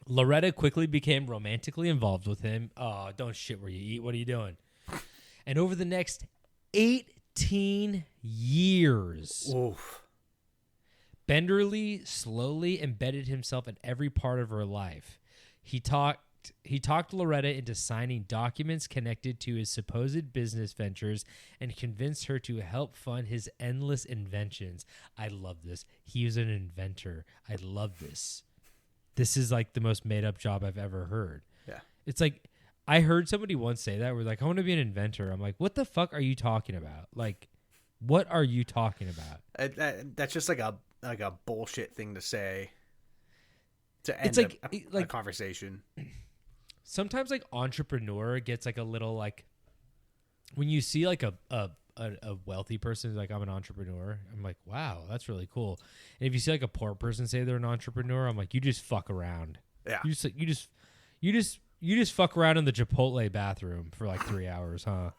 Loretta quickly became romantically involved with him. Oh, don't shit where you eat. What are you doing? And over the next 18 years... Oof. Benderly slowly embedded himself in every part of her life. He talked Loretta into signing documents connected to his supposed business ventures and convinced her to help fund his endless inventions. I love this. He was an inventor. I love this. This is like the most made up job I've ever heard. Yeah. It's like, I heard somebody once say that. We're like, I want to be an inventor. I'm like, what the fuck are you talking about? Like, what are you talking about? That's just like a bullshit thing to say to end a conversation. Sometimes like entrepreneur gets like a little like when you see like a a wealthy person who's like, I'm an entrepreneur, I'm like, wow, that's really cool. And if you see like a poor person say they're an entrepreneur, I'm like, you just fuck around. Yeah. You just fuck around in the Chipotle bathroom for like 3 hours, huh?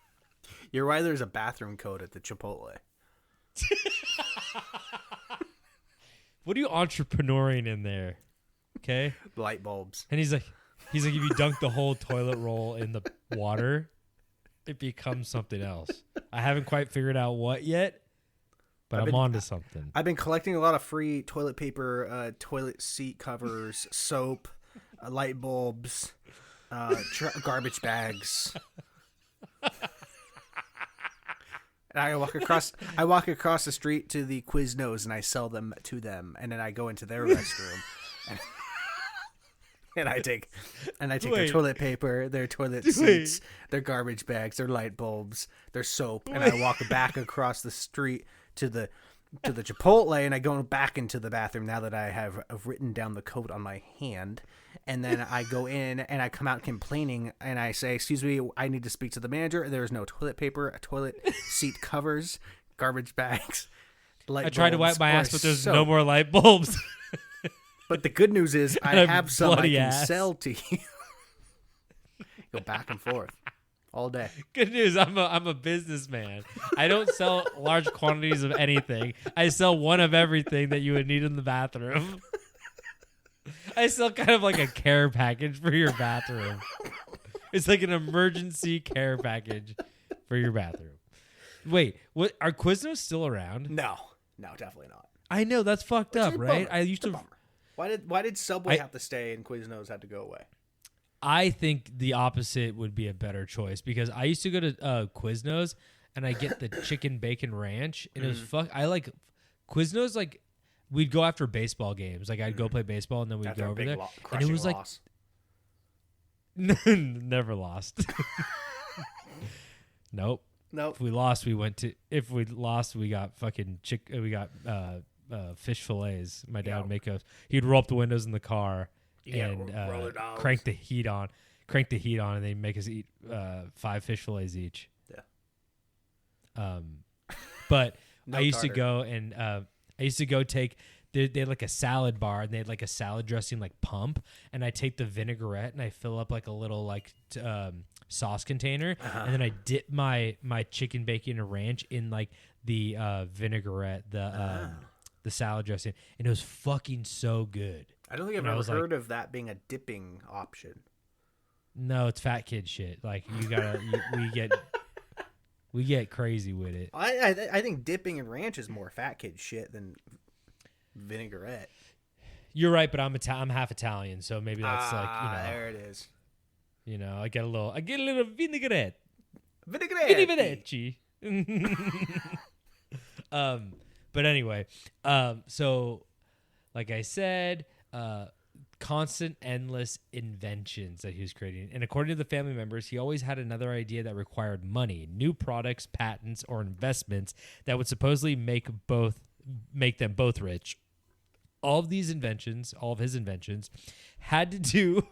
You're why there's a bathroom code at the Chipotle. What are you entrepreneuring in there? Okay. Light bulbs. And he's like, if you dunk the whole toilet roll in the water, it becomes something else. I haven't quite figured out what yet, but I'm onto something. I've been collecting a lot of free toilet paper, toilet seat covers, soap, light bulbs, garbage bags. And I walk across the street to the Quiznos and I sell them to them, and then I go into their restroom and I take their toilet paper, their toilet seats, their garbage bags, their light bulbs, their soap, and I walk back across the street to the Chipotle, and I go back into the bathroom now that I have written down the code on my hand. And then I go in and I come out complaining and I say, excuse me, I need to speak to the manager. There is no toilet paper, toilet seat covers, garbage bags, light I tried to bulbs, wipe my or ass, but there's soap. no more light bulbs. But the good news is I And have some I bloody can ass. sell to you. Go back and forth all day. Good news, I'm a businessman. I don't sell large quantities of anything. I sell one of everything that you would need in the bathroom. I sell kind of like a care package for your bathroom. It's like an emergency care package for your bathroom. Wait, what? Are Quiznos still around? No, definitely not. I know, that's fucked up, It's a right? bummer. I used It's a to. bummer. Why did Subway have to stay and Quiznos had to go away? I think the opposite would be a better choice because I used to go to Quiznos and I get the chicken bacon ranch and it was I like Quiznos. Like we'd go after baseball games. Like I'd go play baseball and then we'd After go a over big there and it crushing was like loss. never lost. Nope. Nope. If we lost, we got fucking we got fish fillets. My dad would make us. He'd roll up the windows in the car and crank the heat on, and they'd make us eat 5 fish fillets each. Yeah. But No I used to tartar. go and I used to go take. They had like a salad bar and they had like a salad dressing like pump, and I take the vinaigrette and I fill up like a little like sauce container, and then I dip my chicken bacon and ranch in like the vinaigrette, the salad dressing, and it was fucking so good. I don't think I've ever heard of that being a dipping option. No, it's fat kid shit. Like you gotta, we get crazy with it. I think dipping in ranch is more fat kid shit than vinaigrette. You're right, but I'm half Italian, so maybe that's there it is. I get a little vinaigrette. Vinaigrette. But anyway, so like I said, constant, endless inventions that he was creating. And according to the family members, he always had another idea that required money, new products, patents, or investments that would supposedly make them both rich. All of his inventions, had to do.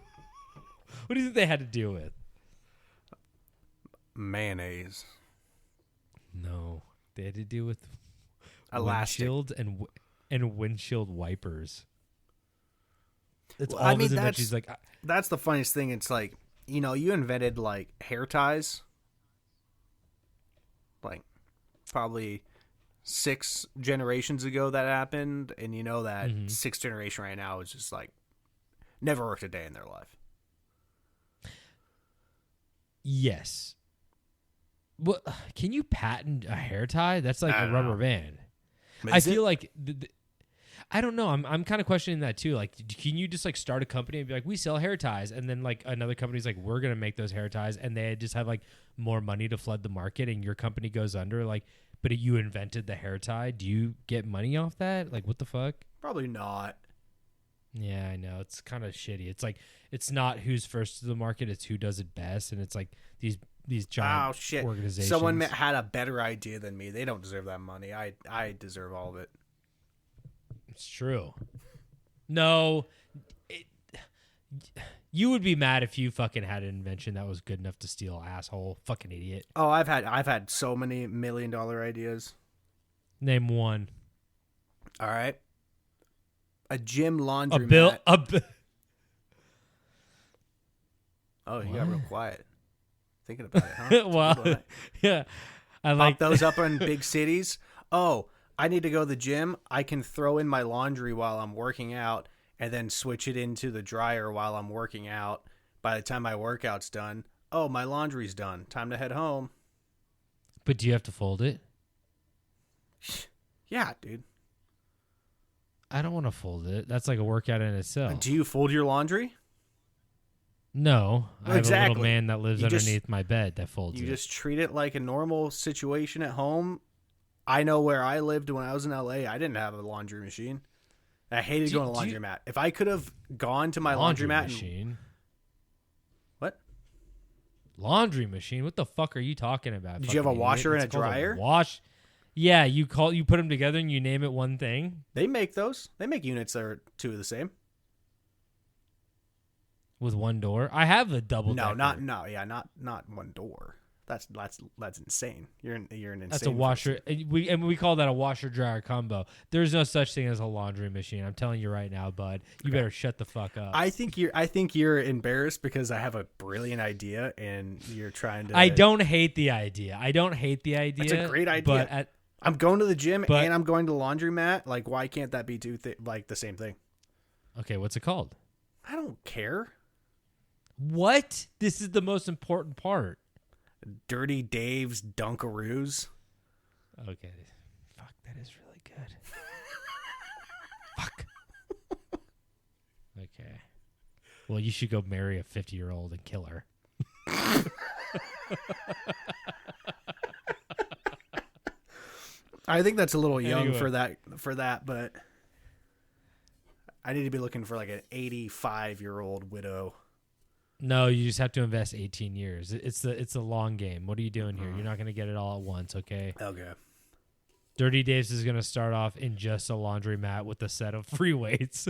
What do you think they had to deal with? Mayonnaise. No, they had to deal with Elastic. windshields and windshield wipers. It's Well, all I of his mean, inventions. Like, That's the funniest thing. It's like, you invented like hair ties. Like probably 6 generations ago that happened. And you know that 6th generation right now is just like never worked a day in their life. yes. Well, can you patent a hair tie? That's like I a don't rubber know. band. Is I it? feel like I don't know. I'm kind of questioning that too. Like, can you just like start a company and be like, we sell hair ties, and then like another company's like, we're gonna make those hair ties, and they just have like more money to flood the market, and your company goes under. Like, but you invented the hair tie. Do you get money off that? Like, what the fuck? Probably not. Yeah, I know. It's kind of shitty. It's like it's not who's first to the market; it's who does it best, and it's like these giant organizations. Someone had a better idea than me. They don't deserve that money. I deserve all of it. It's true. No, You would be mad if you fucking had an invention that was good enough to steal, asshole. Fucking idiot. Oh, I've had so many $1 million ideas. Name one. All right. A gym laundromat. Oh, you got real quiet. Thinking about it, huh? Well, yeah. I like those up in big cities. Oh, I need to go to the gym. I can throw in my laundry while I'm working out and then switch it into the dryer while I'm working out. By the time my workout's done, oh, my laundry's done. Time to head home. But do you have to fold it? Yeah, dude. I don't want to fold it. That's like a workout in itself. Do you fold your laundry? No. I have a little man that lives You underneath my bed that folds it. You just treat it like a normal situation at home. I know where I lived when I was in LA, I didn't have a laundry machine. I hated going to the laundromat. If I could have gone to my laundromat machine. What? Laundry machine? What the fuck are you talking about? Did you have a washer and a dryer? Yeah, you put them together and you name it one thing. They make those. They make units that are two of the same. With one door? I have a double decker. Not one door. That's insane. You're an insane. That's a washer. We call that a washer dryer combo. There's no such thing as a laundry machine. I'm telling you right now, bud. You better shut the fuck up. I think you're embarrassed because I have a brilliant idea and you're trying to. I don't hate the idea. It's a great idea. But I'm going to the gym and I'm going to the laundromat. Like, why can't that be like the same thing? Okay, what's it called? I don't care. What? This is the most important part. Dirty Dave's Dunkaroos. Okay. Fuck, that is really good. Fuck. Okay. Well, you should go marry a 50-year-old and kill her. I think that's a little young for that, but I need to be looking for like an 85-year-old widow. No, you just have to invest 18 years. It's a long game. What are you doing here? You're not going to get it all at once, okay? Okay. Dirty Dave's is going to start off in just a laundromat with a set of free weights.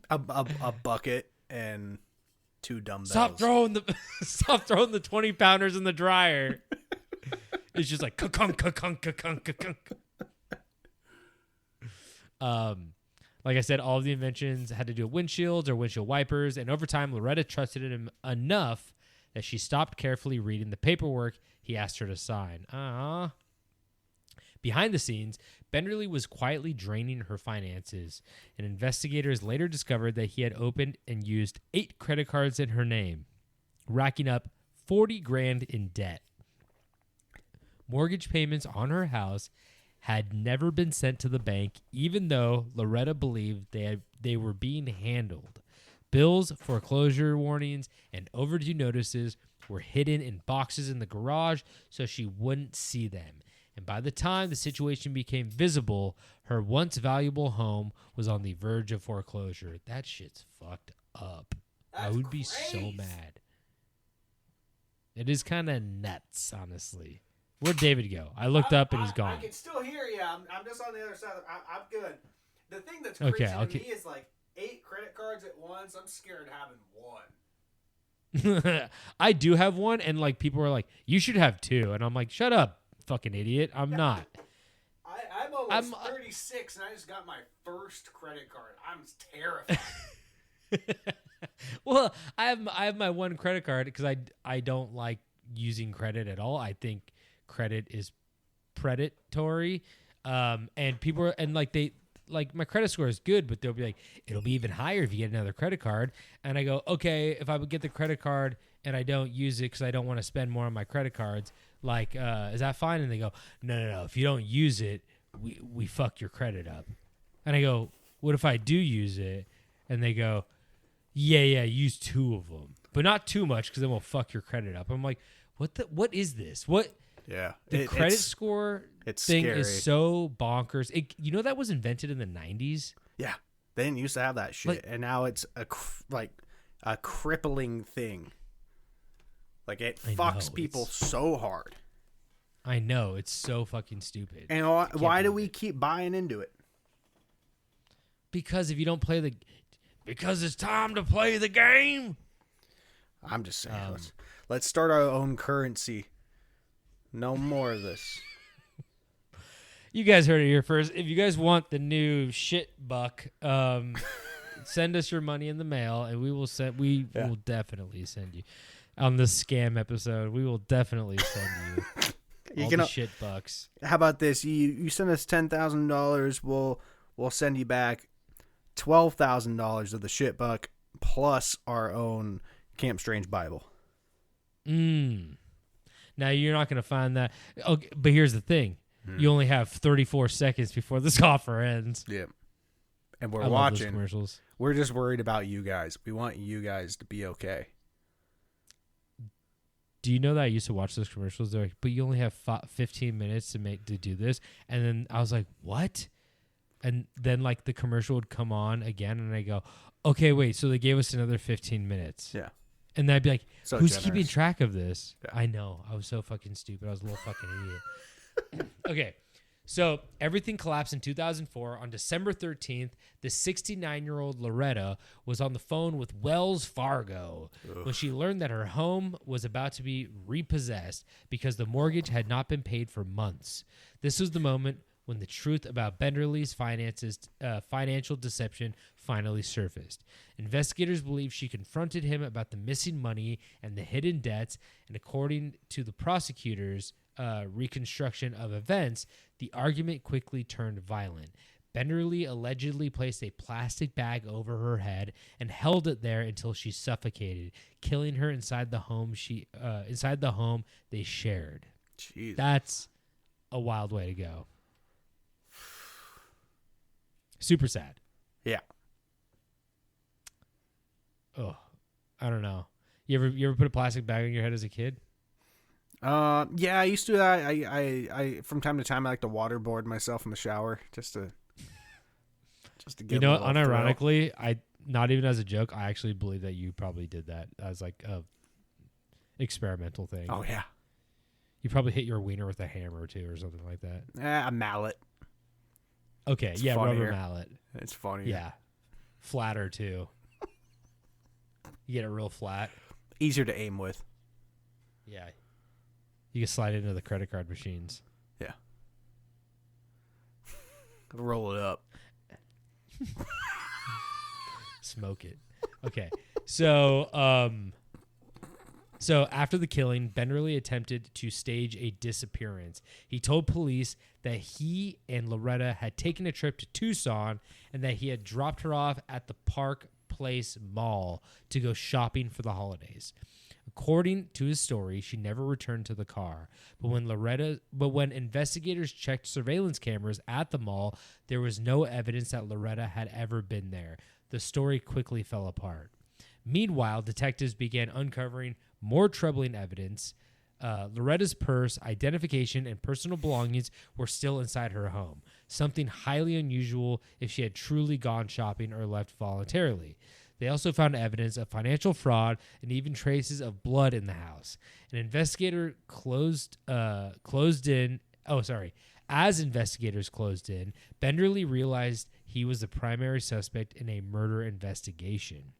a bucket and 2 dumbbells. Stop throwing the 20-pounders in the dryer. It's just like ka-kunk, ka-kunk, ka-kunk, ka-kunk. Like I said, all of the inventions had to do with windshields or windshield wipers, and over time, Loretta trusted him enough that she stopped carefully reading the paperwork he asked her to sign. Behind the scenes, Benderly was quietly draining her finances, and investigators later discovered that he had opened and used 8 credit cards in her name, racking up $40,000 in debt. Mortgage payments on her house had never been sent to the bank, even though Loretta believed they were being handled. Bills, foreclosure warnings, and overdue notices were hidden in boxes in the garage so she wouldn't see them. And by the time the situation became visible, her once valuable home was on the verge of foreclosure. That shit's fucked up. I would be so mad. It is kind of nuts, honestly. Where'd David go? I looked up and he's gone. I can still hear you. I'm just on the other side. I'm good. The thing that's crazy to me is like 8 credit cards at once. I'm scared of having one. I do have one, and like people are like, "You should have 2," and I'm like, "Shut up, fucking idiot! I'm not." I'm almost 36, and I just got my first credit card. I'm terrified. Well, I have my one credit card because I don't like using credit at all. I think credit is predatory, and people are, and like my credit score is good, but they'll be like, it'll be even higher if you get another credit card. And I go, okay, if I would get the credit card and I don't use it because I don't want to spend more on my credit cards, like, is that fine? And they go, no. If you don't use it, we fuck your credit up. And I go, what if I do use it? And they go, yeah, use 2 of them, but not too much because then we'll fuck your credit up. I'm like, what is this? What? Yeah. The credit score thing scary. is so bonkers. That was invented in the 90s? Yeah. They didn't used to have that shit. And now it's a crippling thing. Like, it fucks people so hard. I know. It's so fucking stupid. And why do we keep buying into it? Because if you don't play Because it's time to play the game. I'm just saying, let's start our own currency. No more of this. You guys heard it here first. If you guys want the new shit buck, send us your money in the mail, and we will send. We will definitely send you on this scam episode. We will definitely send you all the shit bucks. How about this? You send us $10,000. We'll send you back $12,000 of the shit buck plus our own Camp Strange Bible. Now you're not going to find that. Okay, but here's the thing: you only have 34 seconds before this offer ends. Yeah, and we're I love watching those commercials. We're just worried about you guys. We want you guys to be okay. Do you know that I used to watch those commercials? They're like, but you only have 15 minutes to do this, and then I was like, what? And then like the commercial would come on again, and I go, okay, wait. So they gave us another 15 minutes. Yeah. And then I'd be like, so who's generous. keeping track of this? Yeah. I know. I was so fucking stupid. I was a little fucking idiot. Okay. So everything collapsed in 2004. On December 13th, the 69-year-old Loretta was on the phone with Wells Fargo when she learned that her home was about to be repossessed because the mortgage had not been paid for months. This was the moment when the truth about Benderly's financial deception finally surfaced. Investigators believe she confronted him about the missing money and the hidden debts, and according to the prosecutor's reconstruction of events, the argument quickly turned violent. Benderly allegedly placed a plastic bag over her head and held it there until she suffocated, killing her inside the home they shared. Jeez. That's a wild way to go. Super sad. Yeah. Oh, I don't know. You ever put a plastic bag on your head as a kid? Yeah, I used to do that. I from time to time I like to waterboard myself in the shower just to get. You know, a little unironically, I not even as a joke, I actually believe that you probably did that as like a experimental thing. thrill. Oh yeah. You probably hit your wiener with a hammer too, or something like that. A mallet. Okay, It's yeah, funnier. rubber mallet. It's funny. Yeah, flatter too. You get it real flat. Easier to aim with. Yeah, you can slide it into the credit card machines. Yeah. Roll it up. Smoke it. Okay, so So after the killing, Benderly attempted to stage a disappearance. He told police that he and Loretta had taken a trip to Tucson and that he had dropped her off at the Park Place Mall to go shopping for the holidays. According to his story, she never returned to the car. But when investigators checked surveillance cameras at the mall, there was no evidence that Loretta had ever been there. The story quickly fell apart. Meanwhile, detectives began uncovering more troubling evidence. Loretta's purse, identification, and personal belongings were still inside her home, something highly unusual if she had truly gone shopping or left voluntarily. They also found evidence of financial fraud and even traces of blood in the house. An investigator As investigators closed in, Benderly realized he was the primary suspect in a murder investigation.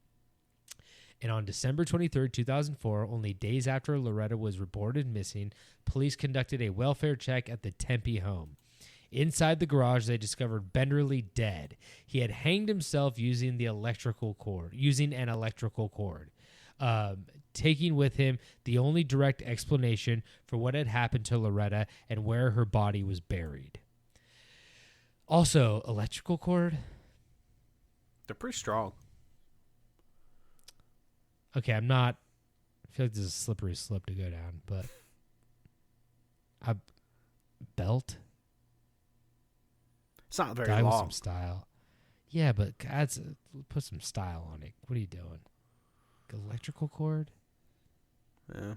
And on December 23rd, 2004, only days after Loretta was reported missing, police conducted a welfare check at the Tempe home. Inside the garage, they discovered Benderly dead. He had hanged himself using an electrical cord, taking with him the only direct explanation for what had happened to Loretta and where her body was buried. Also, electrical cord? They're pretty strong. Okay, I feel like this is a slippery slope to go down, but a belt? It's not very Die with some long. style. Yeah, but put some style on it. What are you doing? Electrical cord? Yeah,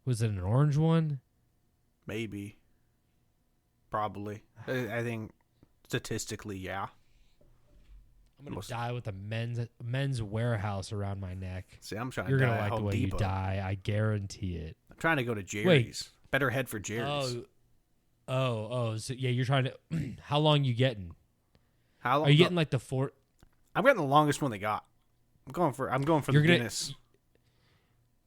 Was it an orange one? maybe. Probably. I think statistically, yeah. I'm gonna die with a men's warehouse around my neck. See, I'm trying You're to gonna die at like the Home way Depot. you die. I guarantee it. I'm trying to go to Jerry's. Better head for Jerry's. Oh. So yeah, you're trying to. How long you getting? How long? Are you getting like the four? I'm getting the longest one they got. I'm going for the Guinness.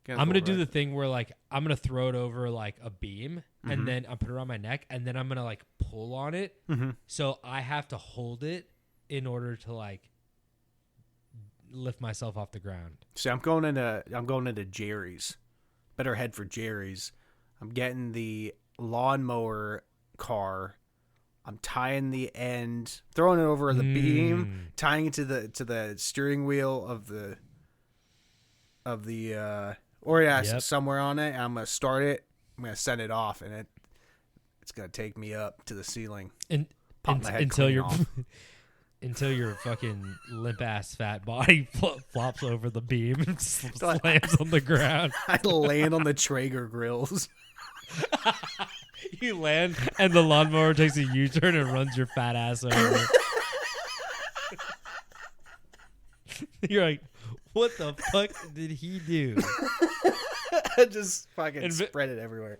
I'm gonna do the thing where like I'm gonna throw it over like a beam and then I put it around my neck and then I'm gonna like pull on it. So I have to hold it in order to like lift myself off the ground. See, I'm going into Jerry's. Better head for Jerry's. I'm getting the lawnmower car. I'm tying the end, throwing it over the beam, tying it to the steering wheel of the somewhere on it. And I'm gonna start it. I'm gonna send it off, and it's gonna take me up to the ceiling and pop my head clean off. Until your fucking limp ass fat body flops over the beam and slams on the ground. I land on the Traeger grills. You land and the lawnmower takes a U-turn and runs your fat ass over. You're like, what the fuck did he do? I just fucking spread it everywhere.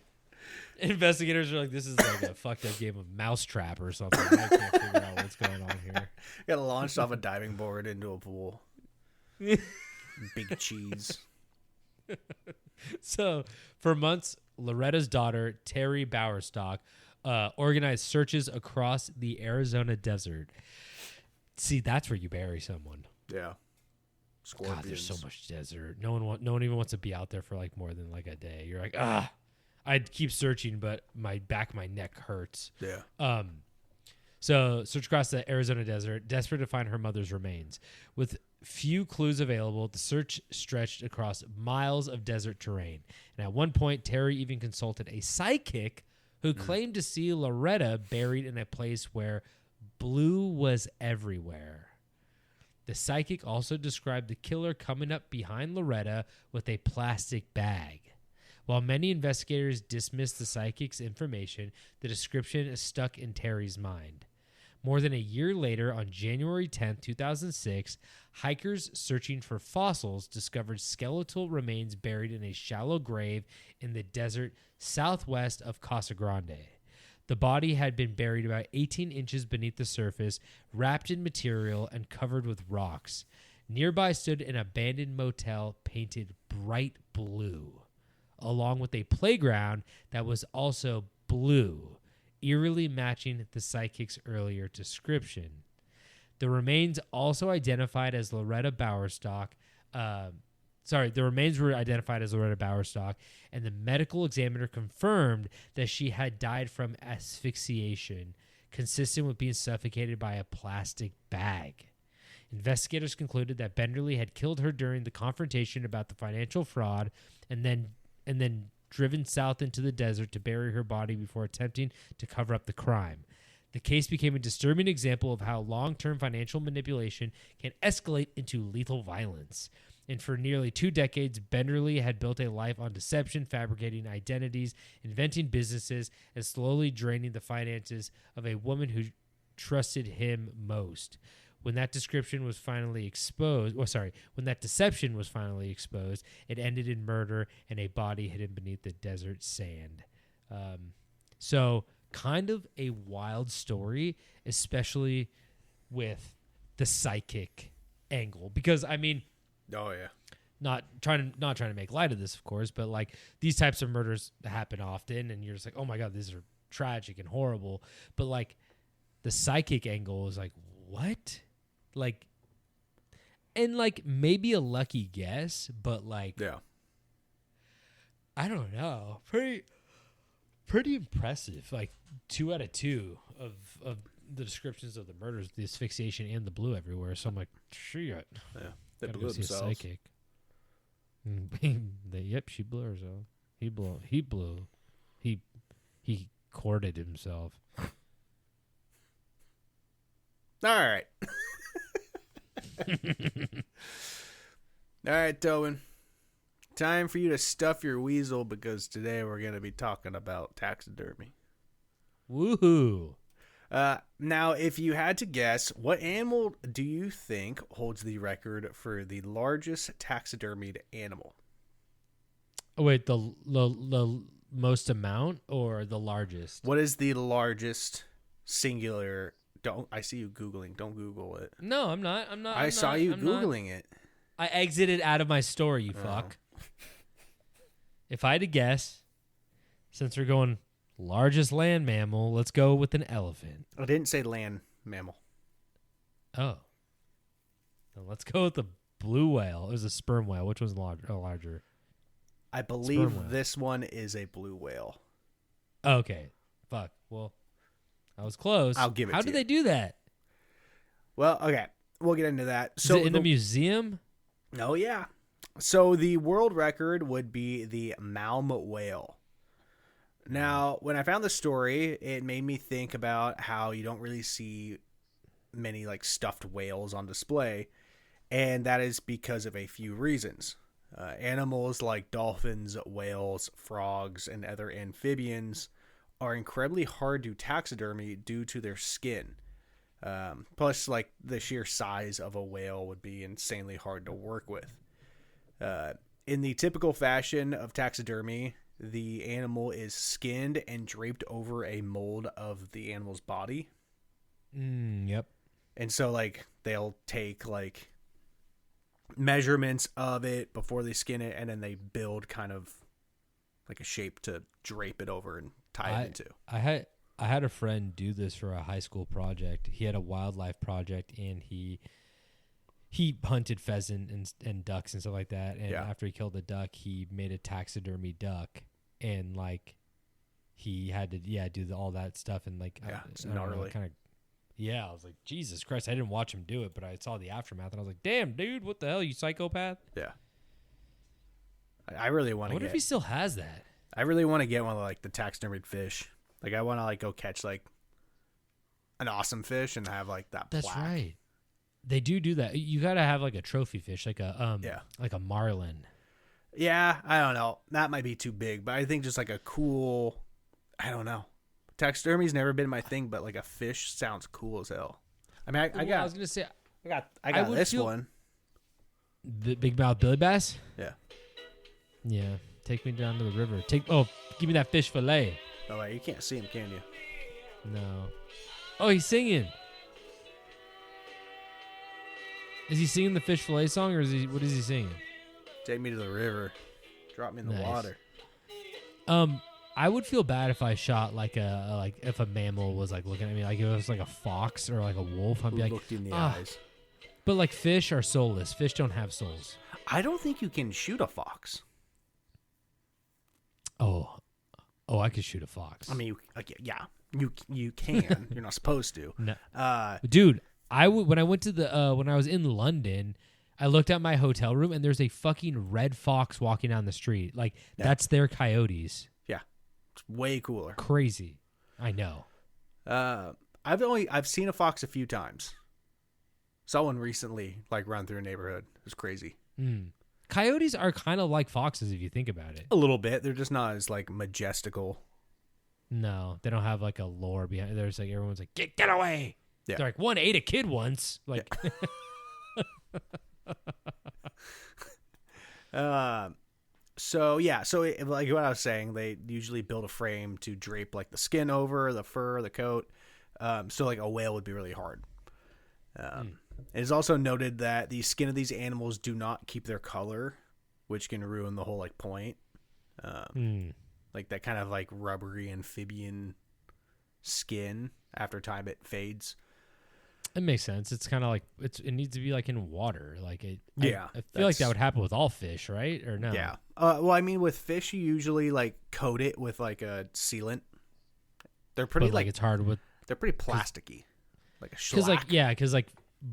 Investigators are like, this is like a fucked up game of Mousetrap or something. I can't figure out what's going on here. Got launched off a diving board into a pool. Big cheese. So, for months, Loretta's daughter, Terry Bowersock, organized searches across the Arizona desert. See, that's where you bury someone. Yeah. Scorpions. God, there's so much desert. No one even wants to be out there for like more than like a day. You're like, I'd keep searching, but my neck hurts. Yeah. So search across the Arizona desert, desperate to find her mother's remains. With few clues available, the search stretched across miles of desert terrain. And at one point, Terry even consulted a psychic who claimed to see Loretta buried in a place where blue was everywhere. The psychic also described the killer coming up behind Loretta with a plastic bag. While many investigators dismissed the psychic's information, the description is stuck in Terry's mind. More than a year later, on January 10, 2006, hikers searching for fossils discovered skeletal remains buried in a shallow grave in the desert southwest of Casa Grande. The body had been buried about 18 inches beneath the surface, wrapped in material and covered with rocks. Nearby stood an abandoned motel painted bright blue, along with a playground that was also blue, eerily matching the psychic's earlier description. The remains also identified as Loretta Bowersock. The remains were identified as Loretta Bowersock, and the medical examiner confirmed that she had died from asphyxiation, consistent with being suffocated by a plastic bag. Investigators concluded that Benderly had killed her during the confrontation about the financial fraud, and then driven south into the desert to bury her body before attempting to cover up the crime. The case became a disturbing example of how long-term financial manipulation can escalate into lethal violence. And for nearly 2 decades, Benderly had built a life on deception, fabricating identities, inventing businesses, and slowly draining the finances of a woman who trusted him most. When that deception was finally exposed, it ended in murder and a body hidden beneath the desert sand. So kind of a wild story, especially with the psychic angle, because I mean, oh yeah, not trying to make light of this, of course, but like these types of murders happen often, and you're just like, oh my god, these are tragic and horrible. But like the psychic angle is like, what? Like, and like maybe a lucky guess, but like, yeah, I don't know, pretty impressive. Like 2 out of 2 of the descriptions of the murders, the asphyxiation and the blue everywhere. So I'm like, shit. Yeah, they Gotta blew go see a themselves. psychic. Yep, she blew herself. He blew. He courted himself. All right. All right, Tobin. Time for you to stuff your weasel, because today we're going to be talking about taxidermy. Woohoo! Now, if you had to guess, what animal do you think holds the record for the largest taxidermied animal? Oh, wait, the most amount or the largest? What is the largest singular Don't. I see you Googling. Don't Google it. No, I'm not. I saw you Googling it. I exited out of my story, you fuck. If I had to guess, since we're going largest land mammal, let's go with an elephant. I didn't say land mammal. Oh. Then let's go with the blue whale. It was a sperm whale. Which one's larger? I believe this one is a blue whale. Okay. Fuck. Well, I was close. I'll give it How to did you. they do that? Well, okay. We'll get into that. Is it in the museum? Oh, yeah. So the world record would be the Malm Whale. Now, when I found the story, it made me think about how you don't really see many like stuffed whales on display, and that is because of a few reasons. Animals like dolphins, whales, frogs, and other amphibians are incredibly hard to taxidermy due to their skin. Plus, like the sheer size of a whale would be insanely hard to work with. In the typical fashion of taxidermy, the animal is skinned and draped over a mold of the animal's body. Yep. And so, like, they'll take, like, measurements of it before they skin it, and then they build kind of, like, a shape to drape it over and tie it into. I had a friend do this for a high school project. He had a wildlife project, and he hunted pheasant and ducks and stuff like that. And after he killed the duck, he made a taxidermy duck, and like he had to do all that stuff. And like it's gnarly. I was like, Jesus Christ! I didn't watch him do it, but I saw the aftermath, and I was like, damn, dude, what the hell, you psychopath? Yeah. I really want to. I wonder if he still has that. I really want to get one of like the taxidermied fish. Like I want to like go catch like an awesome fish and have like that. That's plaque. right. They do that. You got to have like a trophy fish, like a like a marlin. Yeah, I don't know. That might be too big, but I think just like a cool. I don't know. Taxidermy's never been my thing, but like a fish sounds cool as hell. I mean, I was gonna say, I got this one. The big mouth Billy bass. Yeah. Yeah. Take me down to the river. Give me that fish fillet. Oh, wait, you can't see him, can you? No. Oh, he's singing. Is he singing the fish fillet song, or what is he singing? Take me to the river. Drop me in the water. I would feel bad if I shot like if a mammal was like looking at me, like if it was like a fox or like a wolf. I'd be like, looked you in the eyes. But like fish are soulless. Fish don't have souls. I don't think you can shoot a fox. Oh, I could shoot a fox. I mean, you can. You're not supposed to. No. Dude, when I went to when I was in London, I looked at my hotel room and there's a fucking red fox walking down the street. Like that's their coyotes. Yeah, it's way cooler. Crazy. I know. I've seen a fox a few times. Saw one recently, like run through a neighborhood. It was crazy. Coyotes are kind of like foxes if you think about it. A little bit. They're just not as like majestical. No, they don't have like a lore behind. There's like everyone's like get away. Yeah. They're like one ate a kid once. Like. Yeah. So like what I was saying, they usually build a frame to drape like the skin over the fur, the coat. So like a whale would be really hard. It is also noted that the skin of these animals do not keep their color, which can ruin the whole like point. Like that kind of like rubbery amphibian skin. After time, it fades. It makes sense. It's kind of like it needs to be like in water. Like it. Yeah, I feel like that would happen with all fish, right? Or no? Yeah. Well, I mean, with fish, you usually like coat it with like a sealant. They're pretty but, like it's hard with. They're pretty plasticky, like a shellac. Because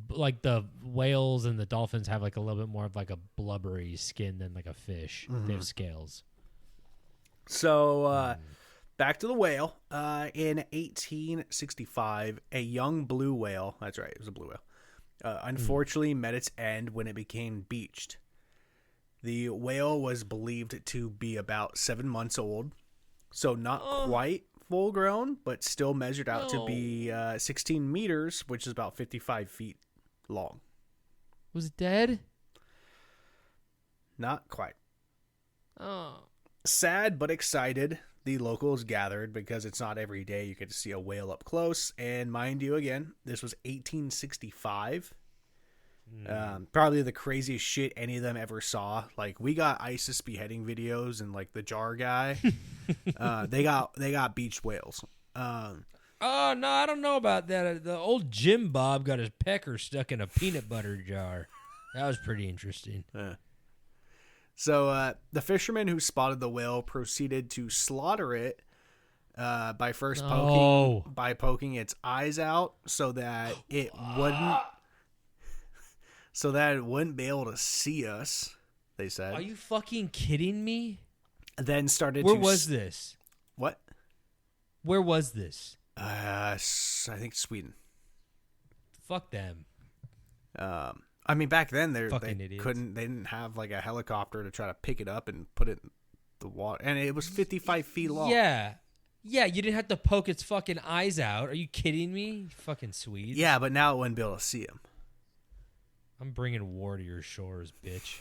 like the whales and the dolphins have like a little bit more of like a blubbery skin than like a fish. They have scales. So back to the whale. In 1865, a young blue whale. That's right, it was a blue whale. Unfortunately, met its end when it became beached. The whale was believed to be about 7 months old, so not quite full grown, but still measured out to be 16 meters, which is about 55 feet long. Was it dead? Not quite. Oh. Sad but excited, the locals gathered because it's not every day you get to see a whale up close. And mind you, again, this was 1865. Probably the craziest shit any of them ever saw. Like, we got ISIS beheading videos and like the jar guy. They got beached whales. Oh no, I don't know about that. The old Jim Bob got his pecker stuck in a peanut butter jar. That was pretty interesting. So the fisherman who spotted the whale proceeded to slaughter it by first poking its eyes out so that it wouldn't be able to see us. They said. Are you fucking kidding me? Then started. Where was this? What? Where was this? I think Sweden. Fuck them. I mean, back then they idiots. they didn't have like a helicopter to try to pick it up and put it in the water, and it was 55 feet long. Yeah, you didn't have to poke its fucking eyes out. Are you kidding me? You fucking Swedes. Yeah, but now it wouldn't be able to see him. I'm bringing war to your shores, bitch.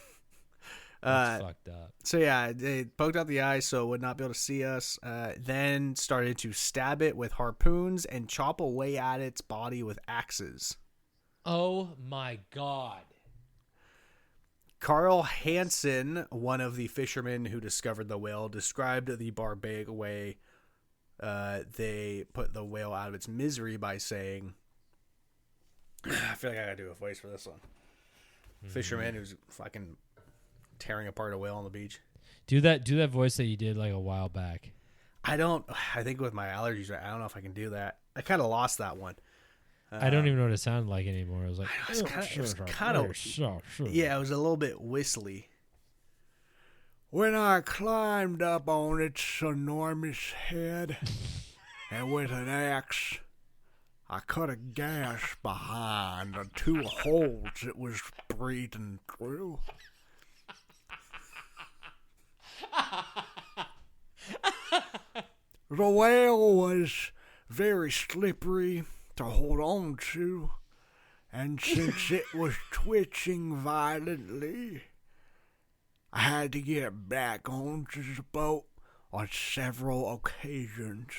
That's fucked up. So yeah, they poked out the eye so it would not be able to see us. Then started to stab it with harpoons and chop away at its body with axes. Oh my God. Carl Hansen, one of the fishermen who discovered the whale, described the barbaric way they put the whale out of its misery by saying, I feel like I gotta do a voice for this one. Fisherman who's fucking tearing apart a whale on the beach. Do that voice that you did like a while back. I think with my allergies, I don't know if I can do that. I kind of lost that one. I don't even know what it sounded like anymore. I was like, it was kind of, yeah, it was a little bit whistly. When I climbed up on its enormous head, and with an axe, I cut a gash behind the 2 holes it was breathing through. The whale was very slippery to hold on to, and since it was twitching violently, I had to get it back onto the boat on several occasions.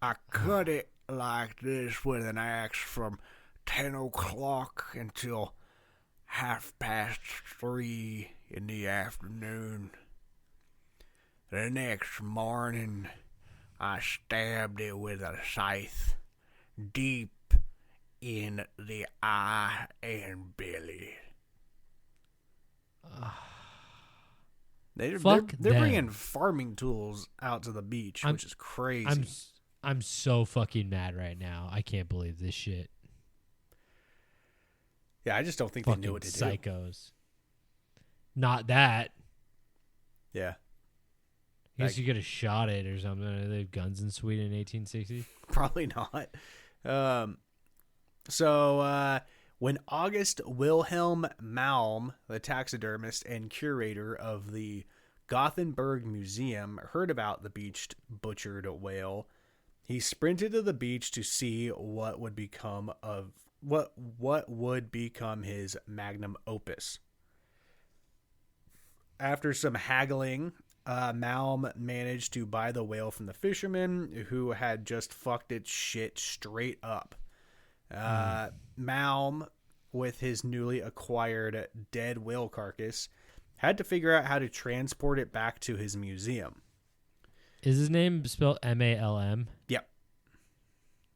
I cut it like this with an axe from 10 o'clock until 3:30 in the afternoon. The next morning, I stabbed it with a scythe deep in the eye and belly. They're bringing farming tools out to the beach, which is crazy. I'm so fucking mad right now. I can't believe this shit. Yeah, I just don't think fucking they knew what to psychos. Not that. Yeah. I guess you could have shot it or something. They have guns in Sweden in 1860? Probably not. So when August Wilhelm Malm, the taxidermist and curator of the Gothenburg Museum, heard about the butchered whale, he sprinted to the beach to see what would become his magnum opus. After some haggling, Malm managed to buy the whale from the fisherman who had just fucked its shit straight up. Malm, with his newly acquired dead whale carcass, had to figure out how to transport it back to his museum. Is his name spelled M-A-L-M? Yep.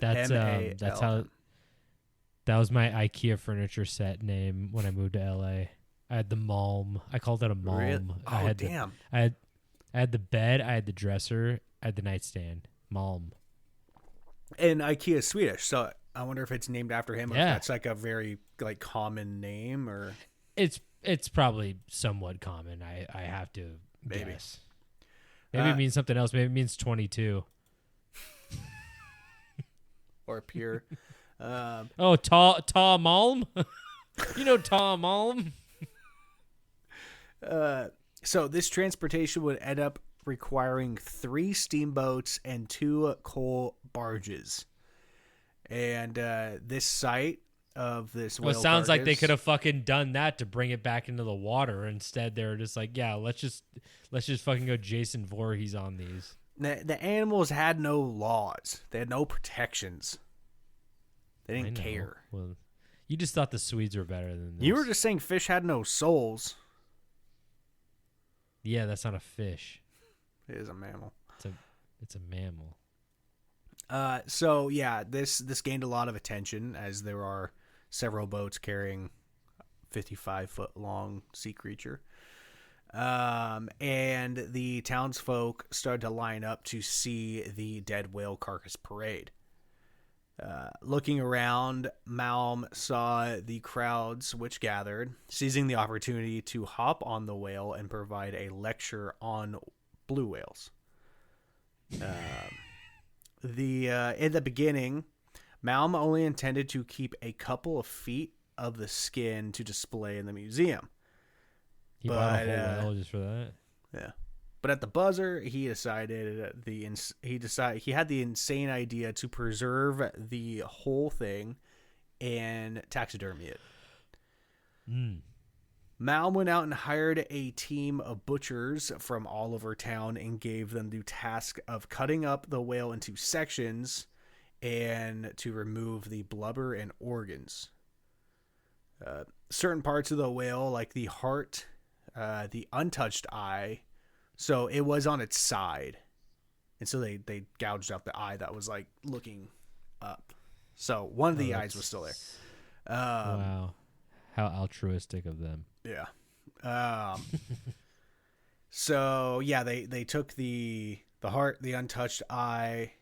That's M-A-L-M. that's how. That was my IKEA furniture set name when I moved to LA. I had the Malm. I called it a Malm. Really? Oh, damn. I had the bed. I had the dresser. I had the nightstand. Malm. And IKEA is Swedish, so I wonder if it's named after him. Or if that's like a very common name, or it's probably somewhat common. I have to guess. Maybe it means something else. Maybe it means 22. Or pure. Ta Malm. You know Ta Malm. So this transportation would end up requiring 3 steamboats and 2 coal barges. And this site of this whale Well, it sounds like they carcass- could have fucking done that to bring it back into the water. Instead, they're just like, yeah, let's just fucking go Jason Voorhees on these. The animals had no laws. They had no protections. They didn't care. Well, you just thought the Swedes were better than this. You were just saying fish had no souls. Yeah, that's not a fish. It is a mammal. It's a mammal. So yeah, this gained a lot of attention as there are several boats carrying 55-foot long sea creature. And the townsfolk started to line up to see the dead whale carcass parade. Looking around, Malm saw the crowds which gathered, seizing the opportunity to hop on the whale and provide a lecture on blue whales. In the beginning, Malm only intended to keep a couple of feet of the skin to display in the museum. He bought a whole whale just for that. Yeah, but at the buzzer, he decided he had the insane idea to preserve the whole thing and taxidermy it. Malm went out and hired a team of butchers from all over town and gave them the task of cutting up the whale into sections and to remove the blubber and organs. Certain parts of the whale, like the heart, the untouched eye, so it was on its side, and so they gouged out the eye that was like looking up. So one of the eyes was still there. Wow, how altruistic of them. Yeah. So yeah, they took the heart, the untouched eye,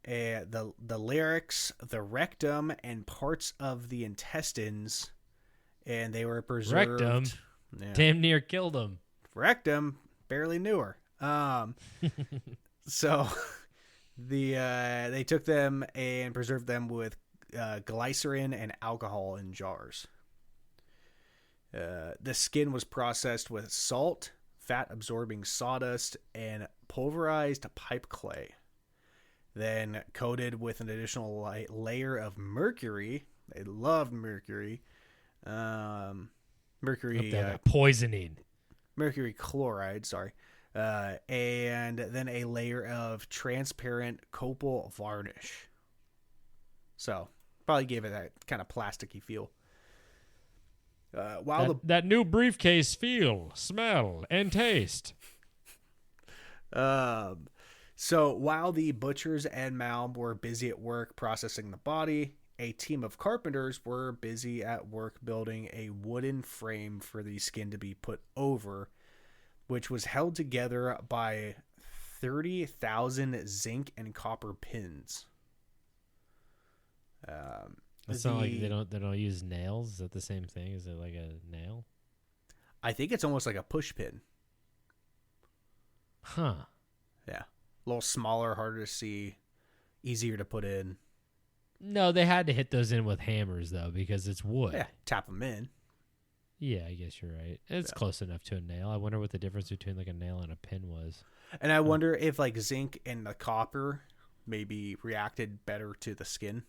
and the larynx, the rectum, and parts of the intestines, and they were preserved. Rectum. Yeah. Damn near killed him. Rectum, barely knew her. So they took them and preserved them with glycerin and alcohol in jars. The skin was processed with salt, fat-absorbing sawdust, and pulverized pipe clay. Then coated with an additional layer of mercury. They loved mercury. Poisoning. Mercury chloride, sorry. And then a layer of transparent copal varnish. So, probably gave it that kind of plasticky feel. That new briefcase feel, smell, and taste. So while the butchers and Malm were busy at work processing the body, a team of carpenters were busy at work building a wooden frame for the skin to be put over, which was held together by 30,000 zinc and copper pins. It's not like they don't use nails. Is that the same thing? Is it like a nail? I think it's almost like a push pin. Huh. Yeah. A little smaller, harder to see, easier to put in. No, they had to hit those in with hammers, though, because it's wood. Yeah, tap them in. Yeah, I guess you're right. It's close enough to a nail. I wonder what the difference between like a nail and a pin was. And I wonder if like zinc and the copper maybe reacted better to the skin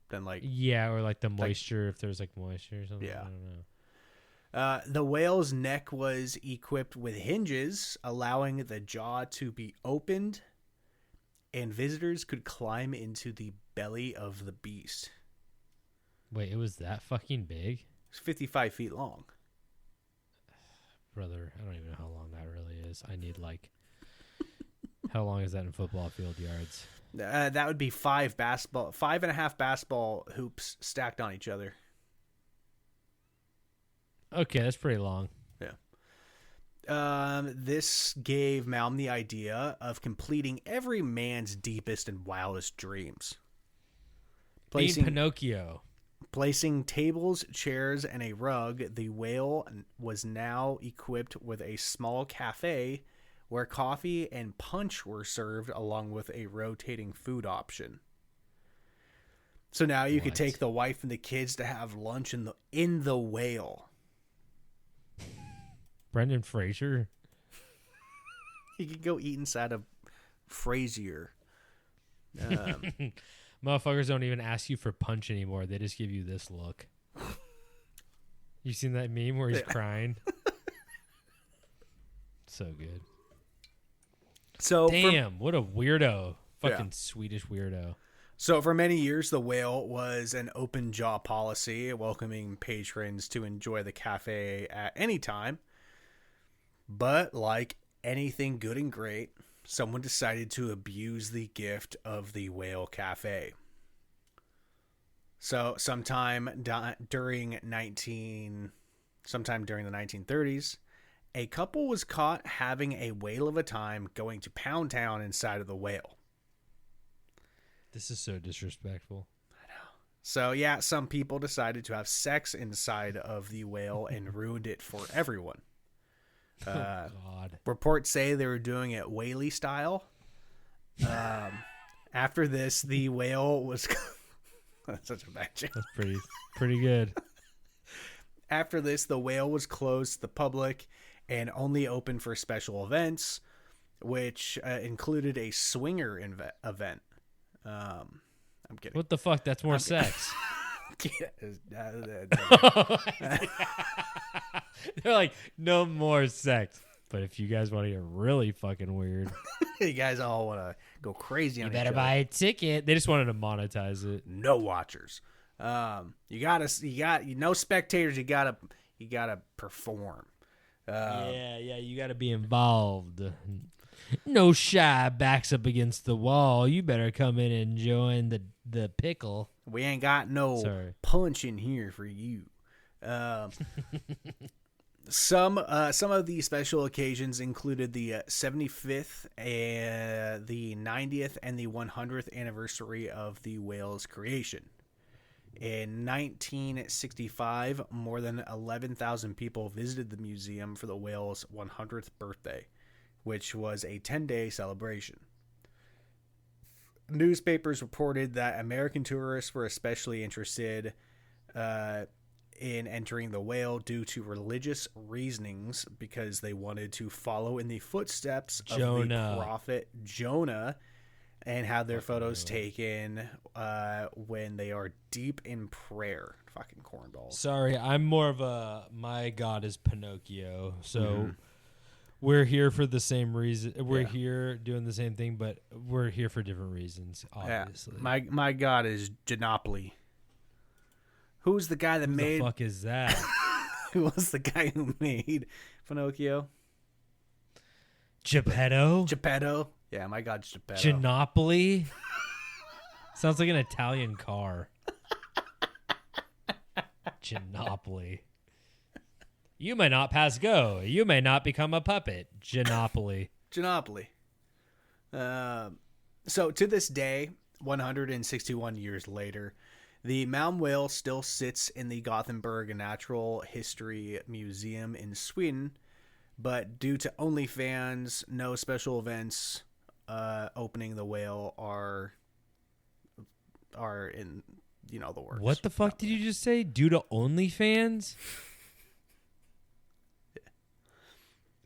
than like... Yeah, or like the moisture, if there's like moisture or something. Yeah. I don't know. The whale's neck was equipped with hinges, allowing the jaw to be opened, and visitors could climb into the belly of the beast. Wait, it was that fucking big? It's 55 feet long. Brother, I don't even know how long that really is. I need like... How long is that in football field yards? That would be 5.5 basketball hoops stacked on each other. Okay, that's pretty long. Yeah. This gave Malm the idea of completing every man's deepest and wildest dreams. Being Pinocchio. Placing tables, chairs, and a rug, the whale was now equipped with a small cafe where coffee and punch were served along with a rotating food option. So now you could take the wife and the kids to have lunch in the whale. Brendan Fraser? You could go eat inside of Frazier. Motherfuckers don't even ask you for punch anymore. They just give you this look. You seen that meme where he's crying? So good. So Damn, what a weirdo. Fucking Swedish weirdo. So for many years, the Whale was an open jaw policy, welcoming patrons to enjoy the cafe at any time. But like anything good and great, someone decided to abuse the gift of the Whale Cafe. So sometime during the 1930s, a couple was caught having a whale of a time going to Pound Town inside of the Whale. This is so disrespectful. I know. So yeah, some people decided to have sex inside of the Whale and ruined it for everyone. God. Reports say they were doing it whaley style. After this, the Whale was... That's such a bad joke. That's pretty good. After this, the Whale was closed to the public and only open for special events, which included a swinger event. I'm kidding. What the fuck? That's more sex. They're like, no more sex. But if you guys want to get really fucking weird, you guys all want to go crazy on you each better other. buy a ticket. They just wanted to monetize it. No watchers. You got no spectators. You gotta perform. You got to be involved. No shy backs up against the wall. You better come in and join the pickle. We ain't got no punch in here for you. Some of the special occasions included the 75th, the 90th, and the 100th anniversary of the Whale's creation. In 1965, more than 11,000 people visited the museum for the Whale's 100th birthday, which was a 10-day celebration. Newspapers reported that American tourists were especially interested in entering the Whale due to religious reasonings because they wanted to follow in the footsteps of the prophet Jonah and have their photos taken when they are deep in prayer. Fucking cornballs. Sorry, I'm more of my God is Pinocchio. So we're here for the same reason. We're here doing the same thing, but we're here for different reasons, obviously. Yeah. My God is Genopoly. Who's the guy that made... Who the fuck is that? Who was the guy who made Pinocchio? Geppetto? Yeah, my God's Geppetto. Genopoly? Sounds like an Italian car. Genopoly. You may not pass go. You may not become a puppet. Genopoly. So to this day, 161 years later, the Malm Whale still sits in the Gothenburg Natural History Museum in Sweden, but due to OnlyFans, no special events opening the whale are in the works. What the fuck did you just say? Due to OnlyFans?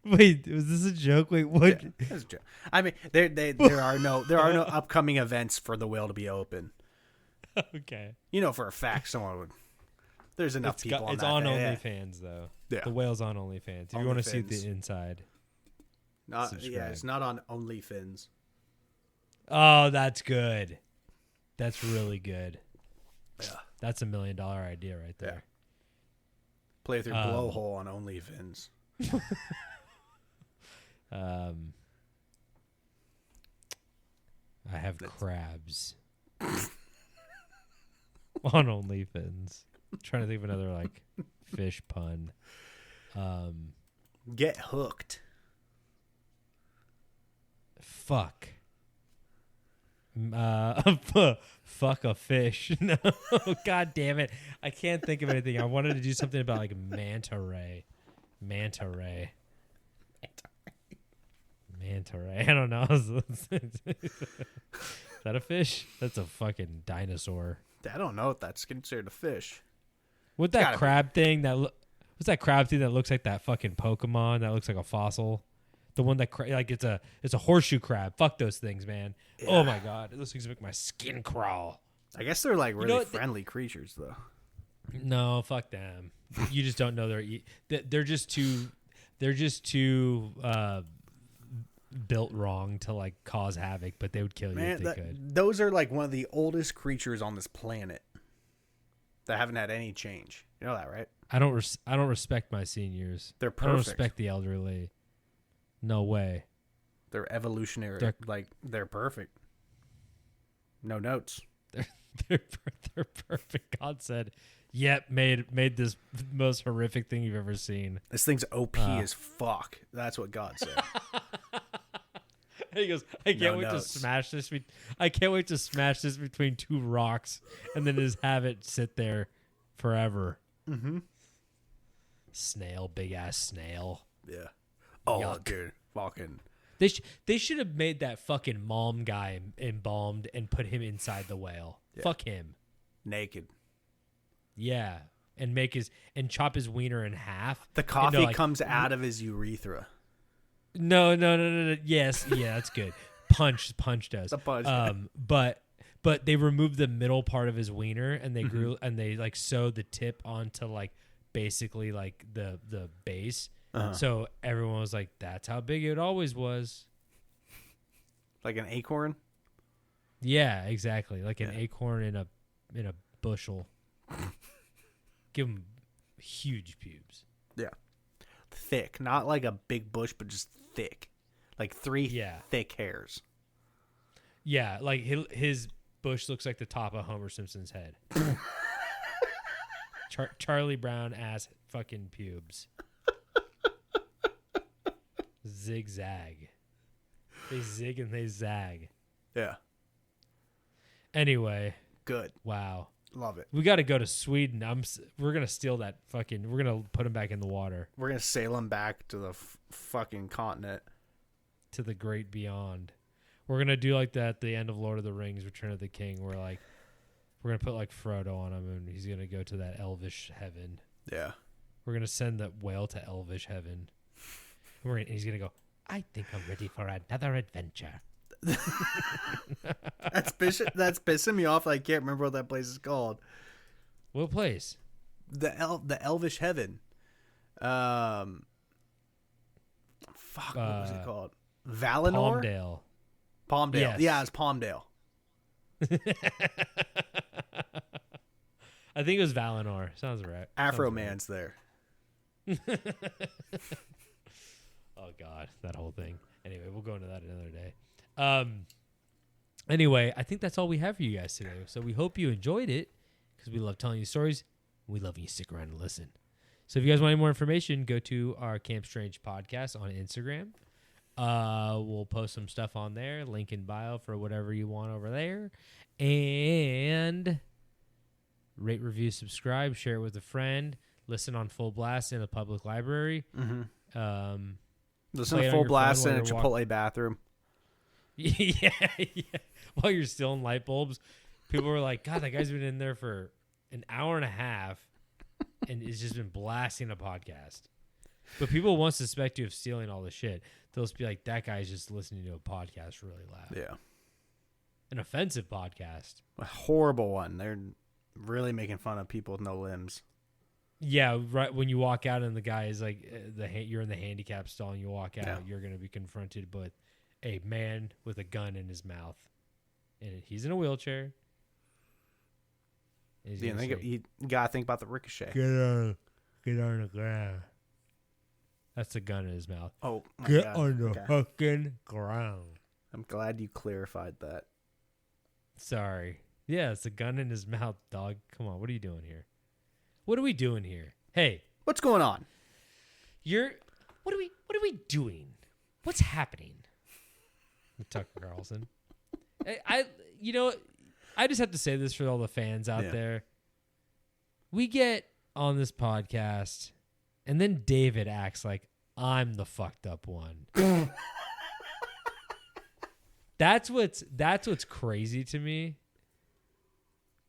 Wait, was this a joke? Wait, what? Yeah, that's a joke. I mean, there are no upcoming events for the whale to be open. Okay. For a fact, someone would. There's enough people on it's that. on OnlyFans though. Yeah. The whale's on OnlyFans. If you want to see the inside, it's not on OnlyFins. Oh, that's good. That's really good. Yeah, that's $1 million idea right there. Yeah. Play through blowhole on OnlyFins. I have crabs on OnlyFins. I'm trying to think of another fish pun. Get hooked. Fuck. Fuck a fish. No, god damn it. I can't think of anything. I wanted to do something about manta ray. Manta ray. I don't know. Is that a fish? That's a fucking dinosaur. I don't know if that's considered a fish. What's that crab thing that looks like that fucking Pokemon that looks like a fossil? The one that it's a horseshoe crab. Fuck those things, man. Yeah. Oh my god, those things make my skin crawl. I guess they're really friendly creatures though. No, fuck them. You just don't know they're just too built wrong to like cause havoc, but they would kill you if they could. Those are like one of the oldest creatures on this planet that haven't had any change. You know that, right? I don't respect my seniors. They're perfect. I don't respect the elderly. No way. They're evolutionary. They're perfect. No notes. They're perfect. God said, "Yep, made this most horrific thing you've ever seen." This thing's OP as fuck. That's what God said. And he goes, "I can't wait to smash this. I can't wait to smash this between two rocks, and then just have it sit there forever." Mm-hmm. Snail, big ass snail. Yeah. Oh, Yuck. dude, fucking. They should have made that fucking Malm guy embalmed and put him inside the whale. Yeah. Fuck him. Naked. Yeah, and chop his wiener in half. The coffee comes out of his urethra. No. Yes, yeah, that's good. Punch does. The punch. But they removed the middle part of his wiener and they grew and they like sewed the tip onto like basically like the base. Uh-huh. So everyone was like, "That's how big it always was." Like an acorn. Yeah, exactly. Like an acorn in a bushel. Give him huge pubes. Yeah, thick, not like a big bush, but just thick, like three thick hairs. Yeah, like his bush looks like the top of Homer Simpson's head. Charlie Brown ass fucking pubes. Zigzag. They zig and they zag. Yeah. Anyway. Good. Wow. Love it. We got to go to Sweden. We're going to steal that fucking... We're going to put him back in the water. We're going to sail him back to the fucking continent. To the great beyond. We're going to do like that at the end of Lord of the Rings, Return of the King, where like... We're going to put like Frodo on him and he's going to go to that elvish heaven. Yeah. We're going to send that whale to elvish heaven. He's going to go, "I think I'm ready for another adventure." That's pissing me off. I can't remember what that place is called. What place? The elvish heaven. Fuck, what was it called? Valinor? Palmdale. Yes. Yeah, it's Palmdale. I think it was Valinor. Sounds right. Afro Man's there. Oh God, that whole thing. Anyway, we'll go into that another day. Anyway, I think that's all we have for you guys today. So we hope you enjoyed it because we love telling you stories. We love when you stick around and listen. So if you guys want any more information, go to our Camp Strange podcast on Instagram. We'll post some stuff on there. Link in bio for whatever you want over there. And rate, review, subscribe, share it with a friend. Listen on full blast in a public library. Mm-hmm. Listen to full blast in a Chipotle bathroom. Yeah. While you're still in light bulbs, people were like, "God, that guy's been in there for an hour and a half and has just been blasting a podcast." But people won't suspect you of stealing all the shit. They'll just be like, "That guy's just listening to a podcast really loud." Yeah. An offensive podcast. A horrible one. They're really making fun of people with no limbs. Yeah, right. When you walk out and the guy is like, you're in the handicap stall and you walk out, you're going to be confronted with a man with a gun in his mouth. And he's in a wheelchair. You got to think about the ricochet. Get on the ground. That's a gun in his mouth. Oh, my Get God. on the fucking ground. I'm glad you clarified that. Sorry. Yeah, it's a gun in his mouth, dog. Come on, what are you doing here? What are we doing here? Hey, what's going on? What are we doing? What's happening? Tucker Carlson. I just have to say this for all the fans out there. We get on this podcast, and then David acts like I'm the fucked up one. That's what's crazy to me.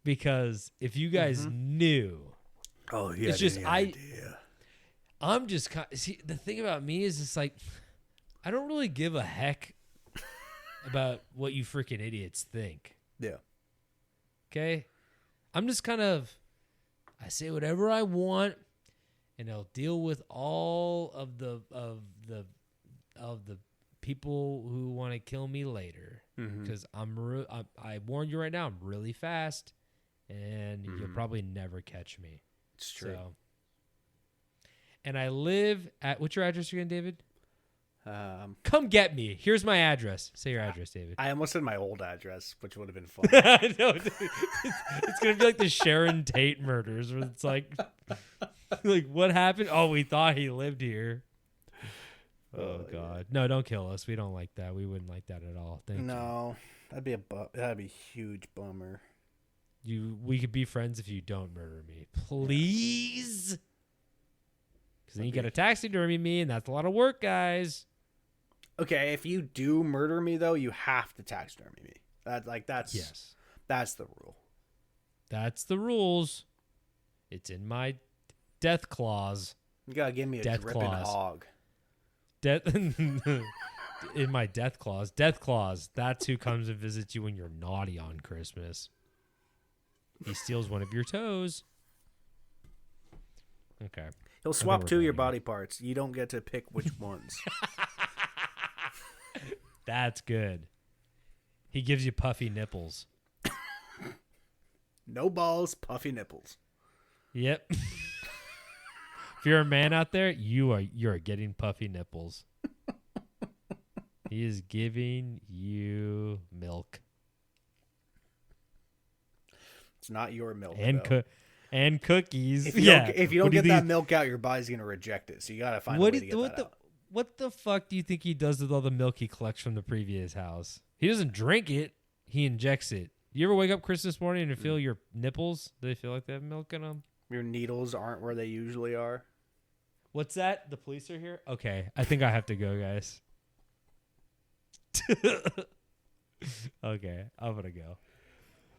Because if you guys knew, it's just I'm just see, the thing about me is it's like I don't really give a heck about what you freaking idiots think. Yeah. Okay? I'm just kind of I say whatever I want and I'll deal with all of the people who want to kill me later because I warn you right now, I'm really fast, and you'll probably never catch me. It's true. So, and I live at what's your address again, David? Come get me. Here's my address. Say your address, David. I almost said my old address, which would have been fun. No, dude, it's gonna be like the Sharon Tate murders, where it's like what happened? Oh, we thought he lived here. Oh God, no! Don't kill us. We don't like that. We wouldn't like that at all. Thank you. No, that'd be a huge bummer. We could be friends if you don't murder me, please. Because then you got to taxidermy me, and that's a lot of work, guys. Okay, if you do murder me, though, you have to taxidermy me. That's the rule. That's the rules. It's in my death clause. You gotta give me a Death dripping clause. hog. In my death clause. Death clause. That's who comes and visits you when you're naughty on Christmas. He steals one of your toes. Okay. He'll swap two of your body parts. You don't get to pick which ones. That's good. He gives you puffy nipples. No balls, puffy nipples. Yep. If you're a man out there, you are getting puffy nipples. He is giving you milk. It's not your milk, and cookies. If you don't get that milk out, your body's gonna reject it. So you gotta find a way to get that out. What the fuck do you think he does with all the milk he collects from the previous house? He doesn't drink it. He injects it. You ever wake up Christmas morning and feel your nipples? Do they feel like they have milk in them? Your needles aren't where they usually are. What's that? The police are here? Okay. I think I have to go, guys. Okay. I'm going to go.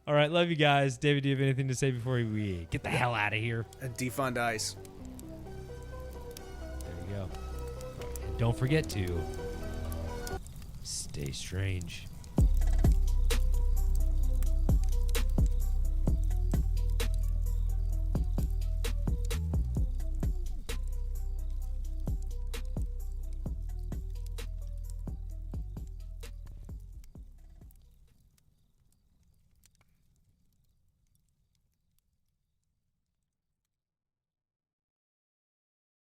All right. Love you guys. David, do you have anything to say before we get the hell out of here? Defund ICE. There we go. And don't forget to stay strange.